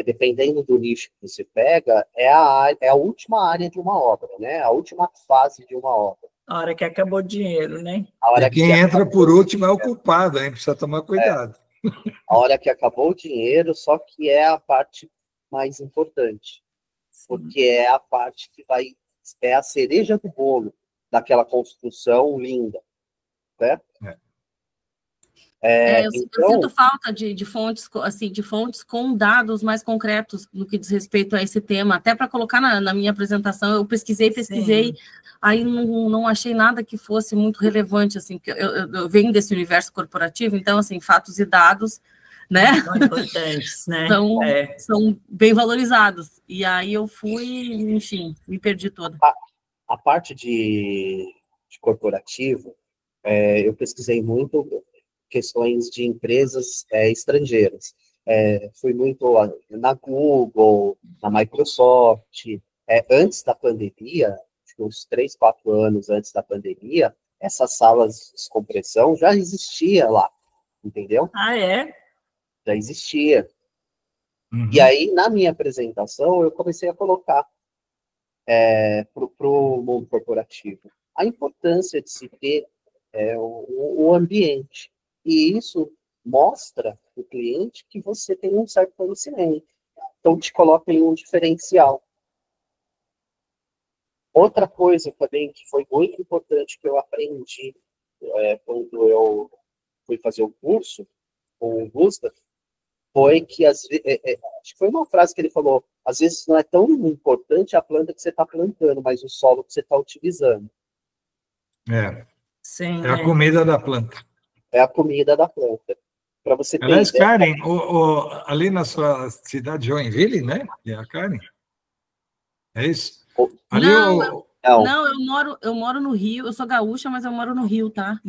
dependendo do nicho que você pega, é a última área de uma obra, né? A última fase de uma obra. A hora que acabou o dinheiro, né? A hora E quem entra por último é o culpado, hein? Precisa tomar cuidado. A hora que acabou o dinheiro, só que é a parte mais importante. Sim. Porque é a parte que é a cereja do bolo daquela construção linda, certo? Eu sinto falta de fontes, assim, de fontes com dados mais concretos no que diz respeito a esse tema, até para colocar na minha apresentação. Eu pesquisei, Sim. aí não achei nada que fosse muito relevante, assim, porque eu venho desse universo corporativo, então, assim, fatos e dados, né? São importantes, né? São bem valorizados. E aí eu fui, enfim, me perdi toda. A parte de corporativo, eu pesquisei muito questões de empresas estrangeiras. Fui muito na Google, na Microsoft. Antes da pandemia, acho que uns 3, 4 anos antes da pandemia, essas salas de descompressão já existia lá, entendeu? Ah, é? Já existia. Uhum. E aí, na minha apresentação, eu comecei a colocar para o mundo corporativo a importância de se ter o ambiente. E isso mostra para o cliente que você tem um certo conhecimento. Então, te coloca em um diferencial. Outra coisa também que foi muito importante que eu aprendi quando eu fui fazer o curso com o Gustav, foi que, acho que foi uma frase que ele falou, às vezes não é tão importante a planta que você está plantando, mas o solo que você está utilizando. Sim, É a comida da planta. É a comida da planta. Para você ter Aliás, ideia... Karen, ali na sua cidade, Joinville, né? É a Karen? É isso? Ali Não, eu moro no Rio, eu sou gaúcha, mas eu moro no Rio, tá?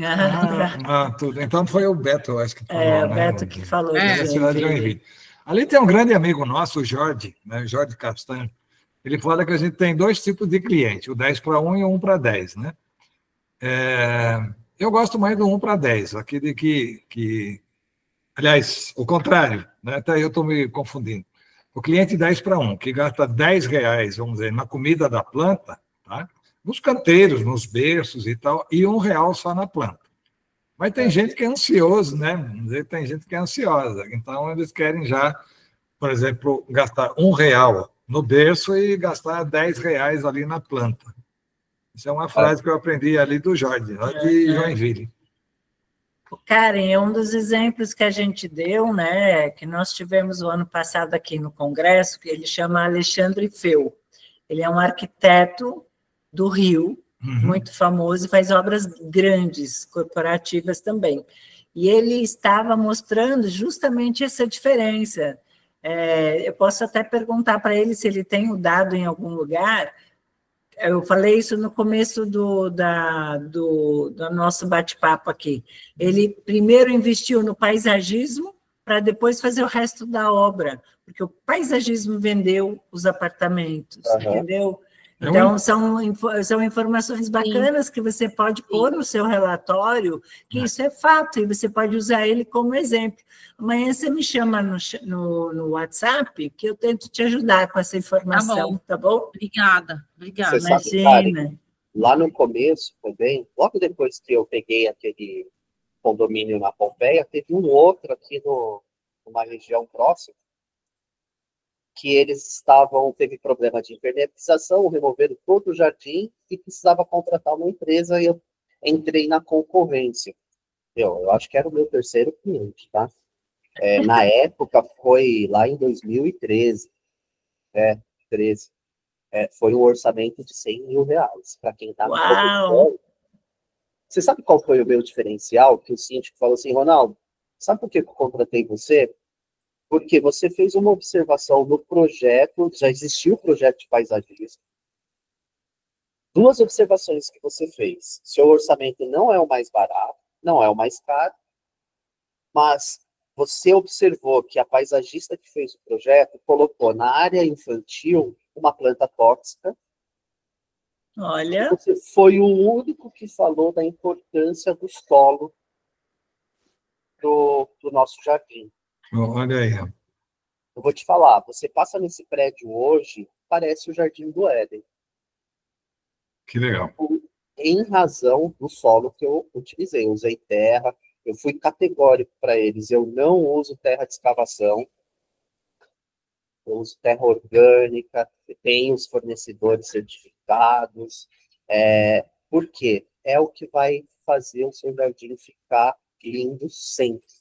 Tudo. Então foi o Beto, eu acho que falou, o né? Beto que falou. Da cidade de Joinville. Ali tem um grande amigo nosso, o Jorge, né? Jorge Castanho. Ele fala que a gente tem 2 tipos de cliente, o 10 para 1 e o 1 para 10, né? Eu gosto mais do 1 para 10, aquele que... Aliás, o contrário, né? Até eu estou me confundindo. O cliente 10 para 1, que gasta R$10, vamos dizer, na comida da planta, tá? Nos canteiros, nos berços e tal, e R$1 só na planta. Mas tem gente que é ansioso, né? Tem gente que é ansiosa. Então, eles querem já, por exemplo, gastar R$1 no berço e gastar R$10 ali na planta. Isso é uma frase que eu aprendi ali do Jorge, lá de Joinville. Karen, é um dos exemplos que a gente deu, né, que nós tivemos o ano passado aqui no Congresso, que ele chama Alexandre Feu. Ele é um arquiteto do Rio, muito famoso, e faz obras grandes, corporativas também. E ele estava mostrando justamente essa diferença. Eu posso até perguntar para ele se ele tem o dado em algum lugar. Eu falei isso no começo do nosso bate-papo aqui. Ele primeiro investiu no paisagismo para depois fazer o resto da obra, porque o paisagismo vendeu os apartamentos, entendeu? Então, são informações bacanas que você pode pôr no seu relatório, que isso é fato, e você pode usar ele como exemplo. Amanhã você me chama no WhatsApp, que eu tento te ajudar com essa informação, tá bom? Obrigada. Você sabe, Karen, lá no começo também, logo depois que eu peguei aquele condomínio na Pompeia, teve um outro aqui numa região próxima, que eles teve problema de impermeabilização, removeram todo o jardim e precisava contratar uma empresa e eu entrei na concorrência. Eu acho que era o meu 3º cliente, tá? Na época, foi lá em 2013. 13. Foi um orçamento de R$100 mil, para quem estava começando. Você sabe qual foi o meu diferencial? Que o síndico falou assim, Ronaldo, sabe por que eu contratei você? Porque você fez uma observação no projeto, já existiu o projeto de paisagismo. 2 observações que você fez. Seu orçamento não é o mais barato, não é o mais caro, mas você observou que a paisagista que fez o projeto colocou na área infantil uma planta tóxica. Olha. Você foi o único que falou da importância do solo do nosso jardim. Olha aí. Eu vou te falar, você passa nesse prédio hoje, parece o Jardim do Éden. Que legal. Em razão do solo que eu utilizei. Eu usei terra, eu fui categórico para eles. Eu não uso terra de escavação, eu uso terra orgânica, tenho os fornecedores certificados. Por quê? É o que vai fazer o seu jardim ficar lindo sempre.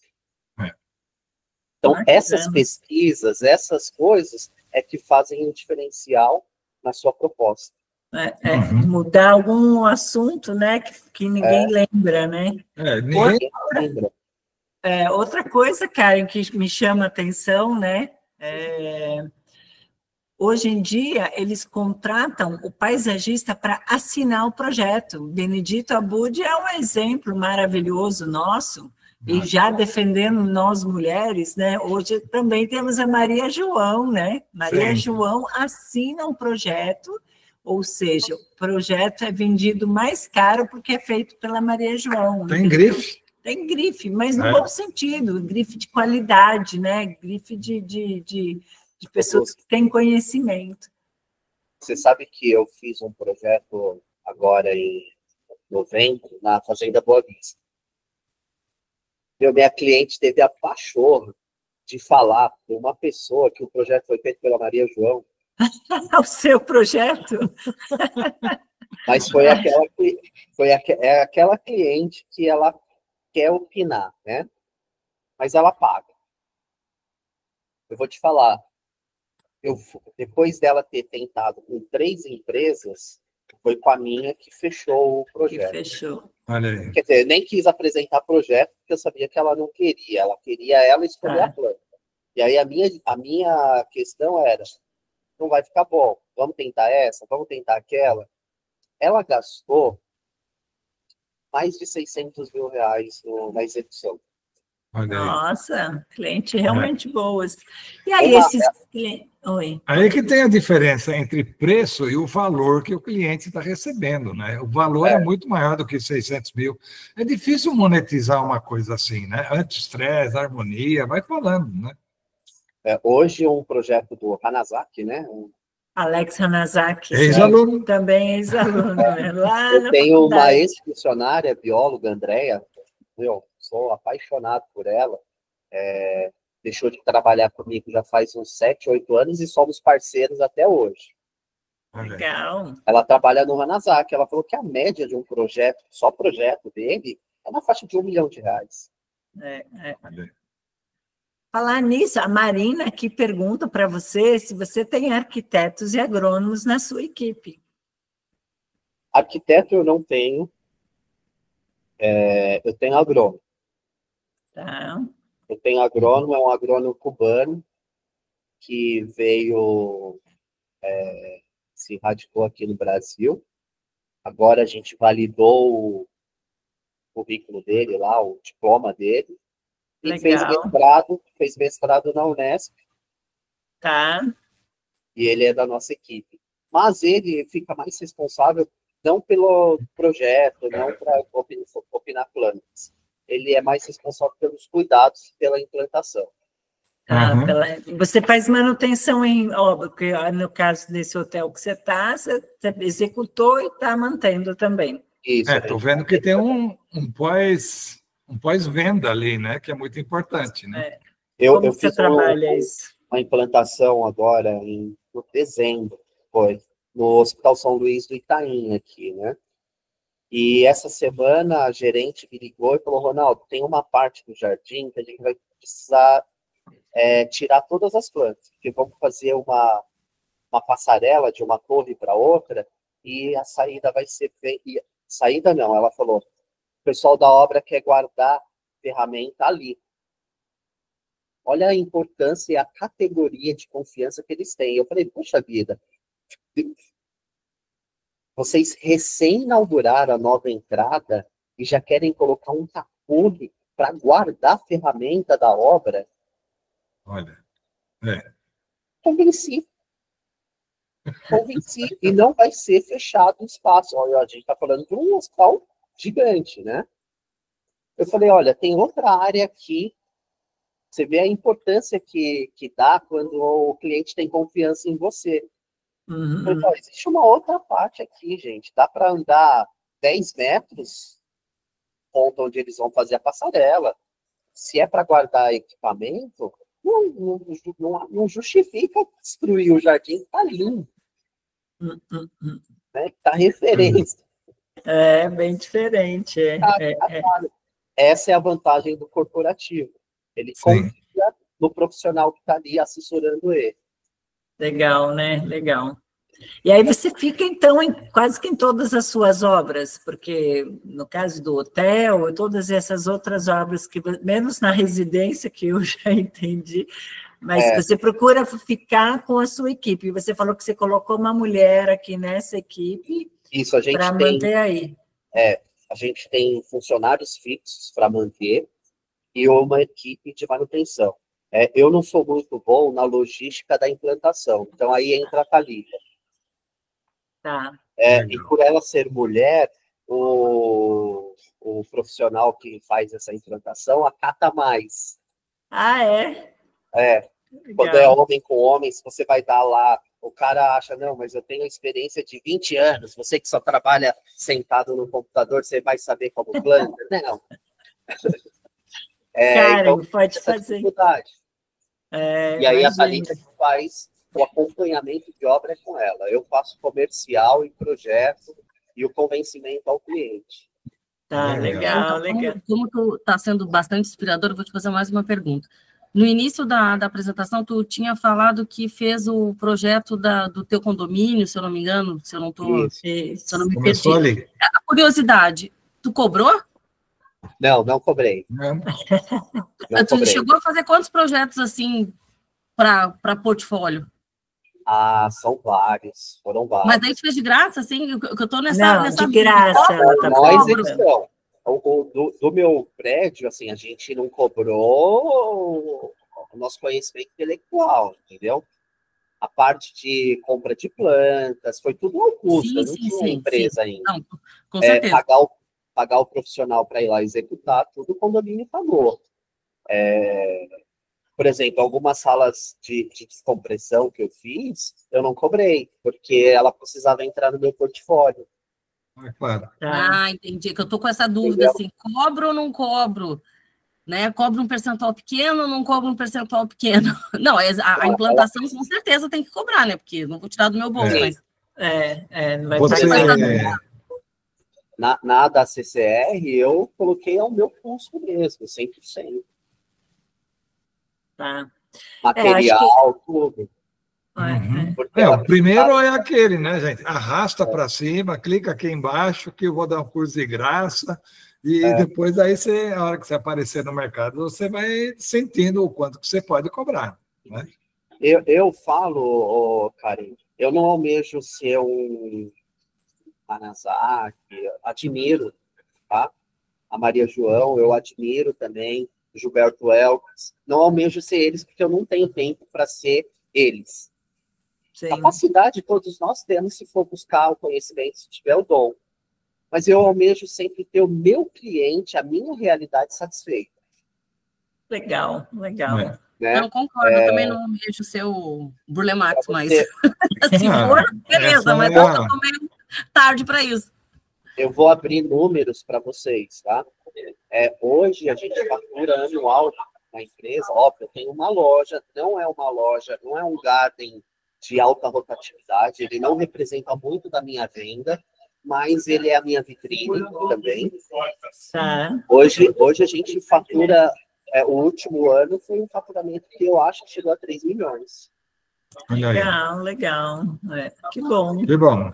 Então, essas pesquisas, essas coisas, é que fazem o diferencial na sua proposta. Mudar algum assunto, né, que ninguém lembra, né? Ninguém lembra. Outra coisa, Karen, que me chama a atenção, né? Hoje em dia, eles contratam o paisagista para assinar o projeto. Benedito Abud é um exemplo maravilhoso nosso, e já defendendo nós mulheres, né? Hoje também temos a Maria João, né? Maria João assina um projeto, ou seja, o projeto é vendido mais caro porque é feito pela Maria João. Tem grife? Tem grife, mas no bom sentido, grife de qualidade, né? Grife de pessoas que têm conhecimento. Você sabe que eu fiz um projeto agora em novembro, na Fazenda Boa Vista. Minha cliente teve a pachorra de falar para uma pessoa que o projeto foi feito pela Maria João. O seu projeto? Mas foi aquela cliente que ela quer opinar, né? Mas ela paga. Eu vou te falar, depois dela ter tentado com 3 empresas, foi com a minha que fechou o projeto. Que fechou. Olha aí. Quer dizer, nem quis apresentar projeto, porque eu sabia que ela não queria. Ela queria ela escolher a planta. E aí a minha questão era, não vai ficar bom, vamos tentar essa, vamos tentar aquela. Ela gastou mais de 600 mil reais na execução. Nossa, cliente realmente boas. E aí, esses clientes... Oi. Aí que tem a diferença entre preço e o valor que o cliente está recebendo, né? O valor é muito maior do que 600 mil. É difícil monetizar uma coisa assim, né? Anti-estresse, harmonia, vai falando, né? Hoje, um projeto do Hanazaki, né? Alex Hanazaki. Ex-aluno. Também ex-aluno. Eu tenho uma ex-funcionária, bióloga, Andréia. Eu sou apaixonado por ela. Deixou de trabalhar comigo já faz uns 7, 8 anos e somos parceiros até hoje. Legal. Ela trabalha no Hanazaki. Ela falou que a média de um projeto, só projeto dele, é na faixa de R$1 milhão. Falar nisso, a Marina aqui pergunta para você se você tem arquitetos e agrônomos na sua equipe. Arquiteto eu não tenho. Eu tenho agrônomo. Tá. Eu tenho agrônomo, é um agrônomo cubano que veio, se radicou aqui no Brasil. Agora a gente validou o currículo dele lá, o diploma dele. E Legal. fez mestrado na Unesp. Tá. E ele é da nossa equipe. Mas ele fica mais responsável não pelo projeto, não para opinar plantas. Ele é mais responsável pelos cuidados e pela implantação. Você faz manutenção em obra, porque no caso desse hotel que você está, você executou e está mantendo também. Isso. Estou vendo que tem um pós-venda ali, né? Que é muito importante, né? Eu você fiz trabalha isso? Uma implantação agora no dezembro, no Hospital São Luís do Itaim aqui, né? E essa semana a gerente me ligou e falou, Ronaldo, tem uma parte do jardim que a gente vai precisar tirar todas as plantas, porque vamos fazer uma passarela de uma torre para outra e a saída vai ser... Saída não, ela falou, pessoal da obra quer guardar ferramenta ali. Olha a importância e a categoria de confiança que eles têm. Eu falei, poxa vida, vocês recém-inauguraram a nova entrada e já querem colocar um tapume para guardar a ferramenta da obra? Olha, Convenci. E não vai ser fechado o espaço. Olha, a gente está falando de um hospital gigante, né? Eu falei, olha, tem outra área aqui. Você vê a importância que dá quando o cliente tem confiança em você. Uhum. Eu falei, existe uma outra parte aqui, gente. Dá para andar 10 metros, ponto onde eles vão fazer a passarela. Se é para guardar equipamento, não justifica destruir o jardim que está lindo. Né? Tá referência. É bem diferente. Essa é a vantagem do corporativo. Ele confia no profissional que está ali assessorando ele. Legal, né? Legal. E aí você fica, então, quase que em todas as suas obras, porque no caso do hotel, todas essas outras obras, menos na residência, que eu já entendi, mas você procura ficar com a sua equipe. Você falou que você colocou uma mulher aqui nessa equipe para manter aí. A gente tem funcionários fixos para manter e uma equipe de manutenção. Eu não sou muito bom na logística da implantação, então aí entra a Thalita. Tá. E por ela ser mulher, o profissional que faz essa implantação acata mais. Ah, é? Quando é homem com homem, se você vai dar lá, o cara acha, não, mas eu tenho experiência de 20 anos, você que só trabalha sentado no computador, você vai saber como planta? Não. Cara, então, pode fazer. E aí a Thalita faz o acompanhamento de obra com ela. Eu faço comercial e projeto e o convencimento ao cliente. Tá, legal. Como tu está sendo bastante inspirador, eu vou te fazer mais uma pergunta. No início da apresentação, tu tinha falado que fez o projeto do teu condomínio, se eu não me engano, se eu não me perdi. Ali. A curiosidade, tu cobrou? Não cobrei. Tu chegou a fazer quantos projetos assim para portfólio? São vários, foram vários. Mas daí tu fez de graça, assim? Eu tô nessa de graça. Nós, então, do meu prédio, assim, a gente não cobrou o nosso conhecimento intelectual, entendeu? A parte de compra de plantas, foi tudo ao custo, não tinha empresa ainda. Não, com certeza. Pagar o profissional para ir lá executar, tudo o condomínio pagou. Por exemplo, algumas salas de descompressão que eu fiz, eu não cobrei, porque ela precisava entrar no meu portfólio. Claro. Entendi. Que eu tô com essa dúvida, assim, cobro ou não cobro? Né? Cobro um percentual pequeno ou não cobro um percentual pequeno? Não, a implantação com certeza tem que cobrar, né? Porque não vou tirar do meu bolso, mas... não vai pagar. Na da CCR, eu coloquei ao meu custo mesmo, 100%. Tá. Material, tudo. O primeiro é aquele, né, gente? Arrasta para cima, clica aqui embaixo, que eu vou dar um curso de graça, e depois aí a hora que você aparecer no mercado, você vai sentindo o quanto que você pode cobrar. Né? Eu falo, Karen, eu não almejo ser um Anazaki, admiro, tá? A Maria João, eu admiro também, Gilberto Elkes, não almejo ser eles, porque eu não tenho tempo para ser eles. Sim. Capacidade todos nós temos se for buscar o conhecimento, se tiver o dom. Mas eu almejo sempre ter o meu cliente, a minha realidade satisfeita. Legal. Né? Eu não concordo, eu também não almejo ser o Burle Marx, mas se for, beleza, mas eu tô meio tarde para isso. Eu vou abrir números para vocês, tá? Hoje a gente fatura anual na empresa, óbvio, tem uma loja, não é um garden de alta rotatividade, ele não representa muito da minha venda, mas ele é a minha vitrine também. Hoje a gente fatura, o último ano foi um faturamento que eu acho que chegou a 3 milhões. Legal. Que bom. Que bom.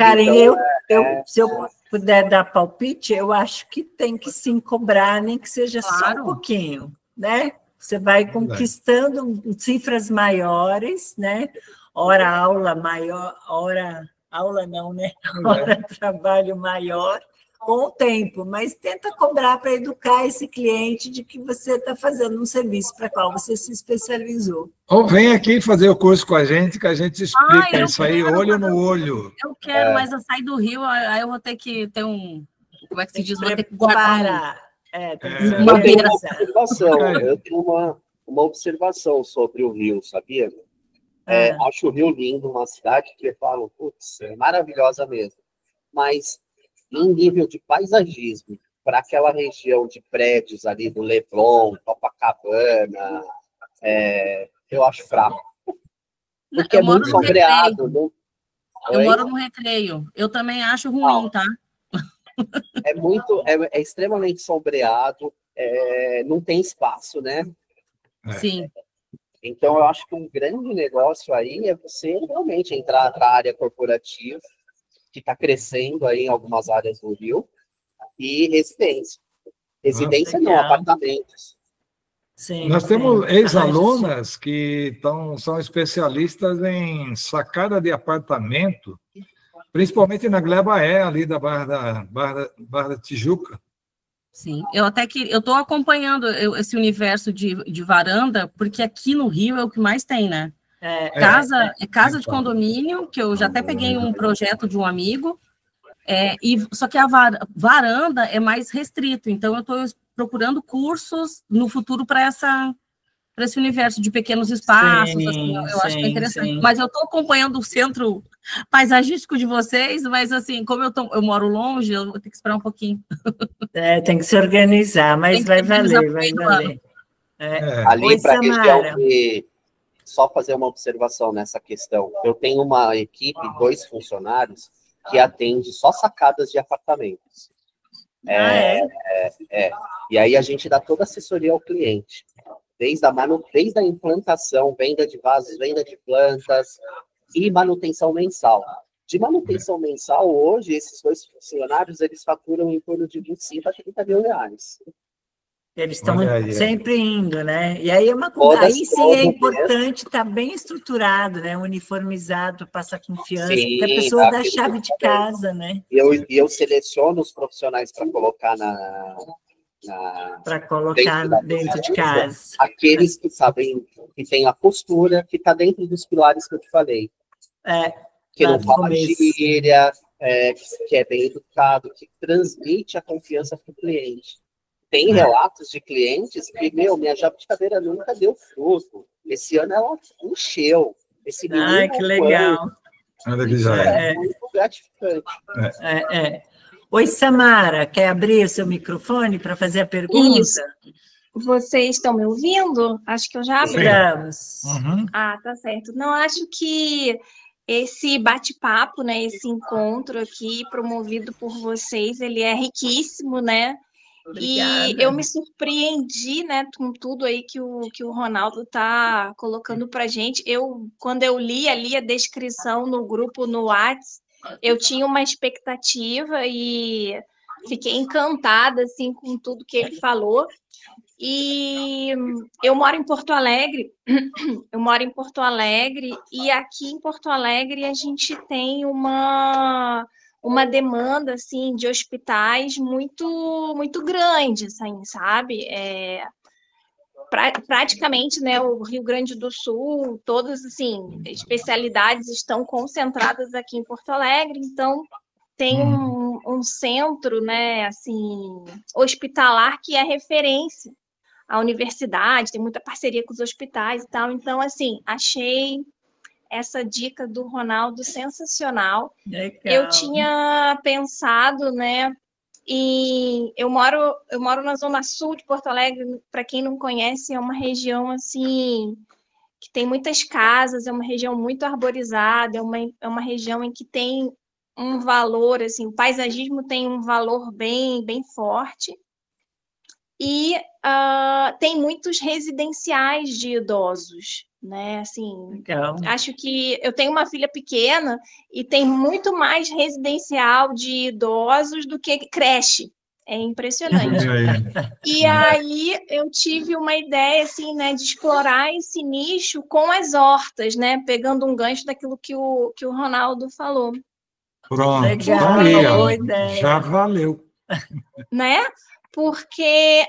Karen, se eu puder dar palpite, eu acho que tem que sim cobrar, nem que seja só um pouquinho, né? Você vai conquistando cifras maiores, né? Hora aula maior, hora aula não, né? Hora trabalho maior, com o tempo, mas tenta cobrar para educar esse cliente de que você está fazendo um serviço para qual você se especializou. Ou vem aqui fazer o curso com a gente, que a gente explica isso aí, olho no olho. Eu quero, mas eu saio do Rio, aí eu vou ter que ter um... Como é que se diz? Vou ter que guardar uma observação. Eu tenho uma observação sobre o Rio, sabia? Acho o Rio lindo, uma cidade que eu falo, putz, é maravilhosa mesmo. Mas em nível de paisagismo, para aquela região de prédios ali do Leblon, Copacabana, eu acho fraco. Porque é muito sombreado. Eu moro no Recreio. Eu também acho ruim, tá? É extremamente sombreado, não tem espaço, né? Sim. Então, eu acho que um grande negócio aí é você realmente entrar para a área corporativa, que está crescendo aí em algumas áreas do Rio, e residência. Residência não, apartamentos. Sim, nós temos ex-alunas que são especialistas em sacada de apartamento, principalmente na Gleba E, ali da Barra da Tijuca. Sim, eu estou acompanhando esse universo de varanda, porque aqui no Rio é o que mais tem, né? Casa de condomínio, que eu já até peguei um projeto de um amigo, só que a varanda é mais restrito, então eu estou procurando cursos no futuro para esse universo de pequenos espaços, assim, eu acho que é interessante. Sim. Mas eu estou acompanhando o centro paisagístico de vocês, mas assim, como eu moro longe, eu vou ter que esperar um pouquinho. Tem que se organizar, mas vai valer, vai valer. Ali para a região de... Só fazer uma observação nessa questão. Eu tenho uma equipe, 2 funcionários, que atende só sacadas de apartamentos. E aí a gente dá toda a assessoria ao cliente. Desde a implantação, venda de vasos, venda de plantas e manutenção mensal. De manutenção mensal, hoje, esses 2 funcionários, eles faturam em torno de 25 a 30 mil reais. Eles estão sempre indo, né? E aí aí sim é importante estar bem estruturado, né? Uniformizado, para passar confiança, porque a pessoa dá a chave de casa, né? E eu seleciono os profissionais para colocar dentro de casa. Aqueles que sabem, que têm a postura, que está dentro dos pilares que eu te falei. Que não fala gíria, que é bem educado, que transmite a confiança para o cliente. Tem relatos de clientes que, minha jabuticabeira nunca deu fruto. Esse ano ela encheu. Esse menino que legal. É muito gratificante. Oi, Samara, quer abrir o seu microfone para fazer a pergunta? Isso. Vocês estão me ouvindo? Acho que eu já abri. Estamos. Tá certo. Não, acho que esse bate-papo, né, esse encontro aqui promovido por vocês, ele é riquíssimo, né? Obrigada. E eu me surpreendi, né, com tudo aí que o Ronaldo está colocando para a gente. Quando eu li ali a descrição no grupo no WhatsApp, eu tinha uma expectativa e fiquei encantada assim, com tudo que ele falou. E eu moro em Porto Alegre, e aqui em Porto Alegre a gente tem uma demanda assim de hospitais muito muito grande, assim, sabe? Praticamente, né, o Rio Grande do Sul, todas assim especialidades estão concentradas aqui em Porto Alegre, então tem um centro, né, assim, hospitalar que é referência à universidade, tem muita parceria com os hospitais e tal, então assim, achei essa dica do Ronaldo sensacional. Legal. Eu tinha pensado, né, eu moro na zona sul de Porto Alegre, para quem não conhece, é uma região assim que tem muitas casas, é uma região muito arborizada, é uma região em que tem um valor, assim, o paisagismo tem um valor bem, bem forte. E tem muitos residenciais de idosos. né? Assim, Legal. acho que eu tenho uma filha pequena e tem muito mais residencial de idosos do que creche. É impressionante. E aí eu tive uma ideia assim, né, de explorar esse nicho com as hortas, né, pegando um gancho daquilo que o Ronaldo falou. Pronto, Legal, então aí, ó, boa ideia. já valeu. Né? Porque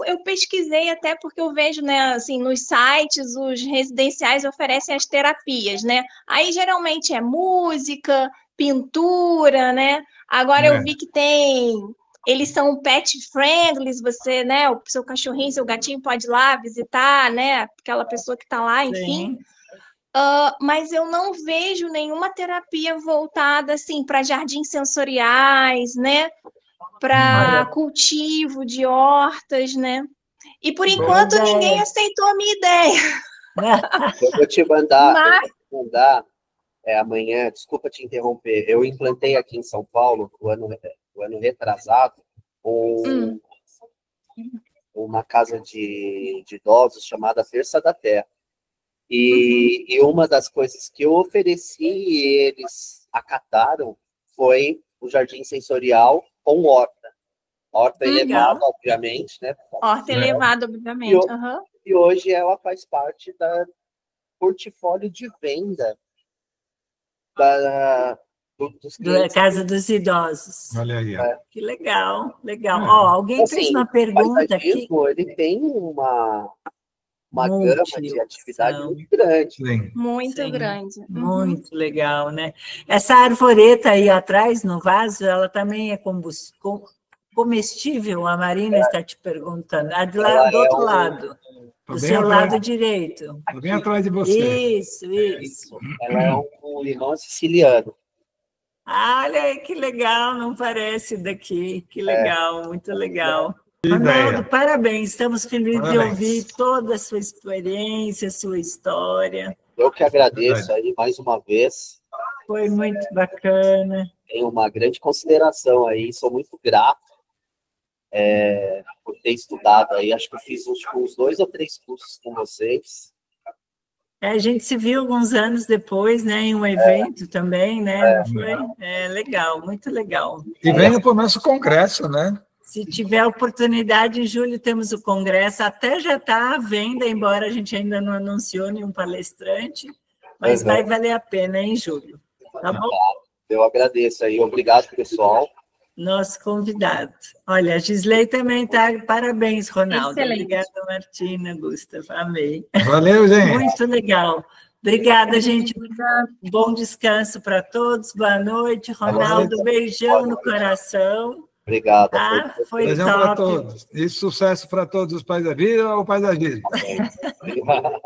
eu pesquisei até porque eu vejo, né, assim, nos sites os residenciais oferecem as terapias, né? Aí geralmente é música, pintura, né? Agora eu vi que eles são pet friendly, você, né, o seu cachorrinho, seu gatinho pode ir lá visitar, né, aquela pessoa que está lá, enfim. Mas eu não vejo nenhuma terapia voltada assim para jardins sensoriais, né? Para cultivo de hortas, né? E por enquanto ninguém aceitou a minha ideia. Eu vou te mandar, amanhã, desculpa te interromper, eu implantei aqui em São Paulo, o ano retrasado, uma casa de idosos chamada Terça da Terra. E uma das coisas que eu ofereci e eles acataram foi o jardim sensorial com horta. Horta elevada, obviamente, né? Horta elevada, obviamente. E hoje ela faz parte da portfólio de venda dos clientes. Da Casa dos Idosos. Olha aí. Ó. Que legal, legal. Alguém assim, fez uma pergunta aqui. Ele tem uma gama de atividade muito grande. Sim. Muito grande. Muito legal, né? Essa arvoreta aí atrás, no vaso, ela também é comestível? A Marina está te perguntando. A do outro lado. Do seu lado direito. Está bem atrás de você. Isso. Ela é um limão siciliano. Olha, que legal, não parece daqui. Que legal, muito legal. Ronaldo, parabéns, estamos felizes de ouvir toda a sua experiência, a sua história. Eu que agradeço aí mais uma vez. Foi muito bacana. Tenho uma grande consideração aí, sou muito grato por ter estudado aí, acho que eu fiz uns 2 ou 3 cursos com vocês. A gente se viu alguns anos depois, né, em um evento também, né? Foi legal, muito legal. E venha para o nosso congresso, né? Se tiver oportunidade, em julho temos o congresso, até já está à venda, embora a gente ainda não anunciou nenhum palestrante, mas vai valer a pena em julho, tá bom? Eu agradeço aí, obrigado, pessoal. Nosso convidado. Olha, a Gisley também está. Parabéns, Ronaldo. Excelente. Obrigada, Martina, Gustavo. Amei. Valeu, gente. Muito legal. Obrigada, gente. Bom descanso para todos. Boa noite, Ronaldo. Beijão no coração. Obrigado. Foi beijão top. para todos. E sucesso para todos os paisagistas ou paisagistas. Obrigado.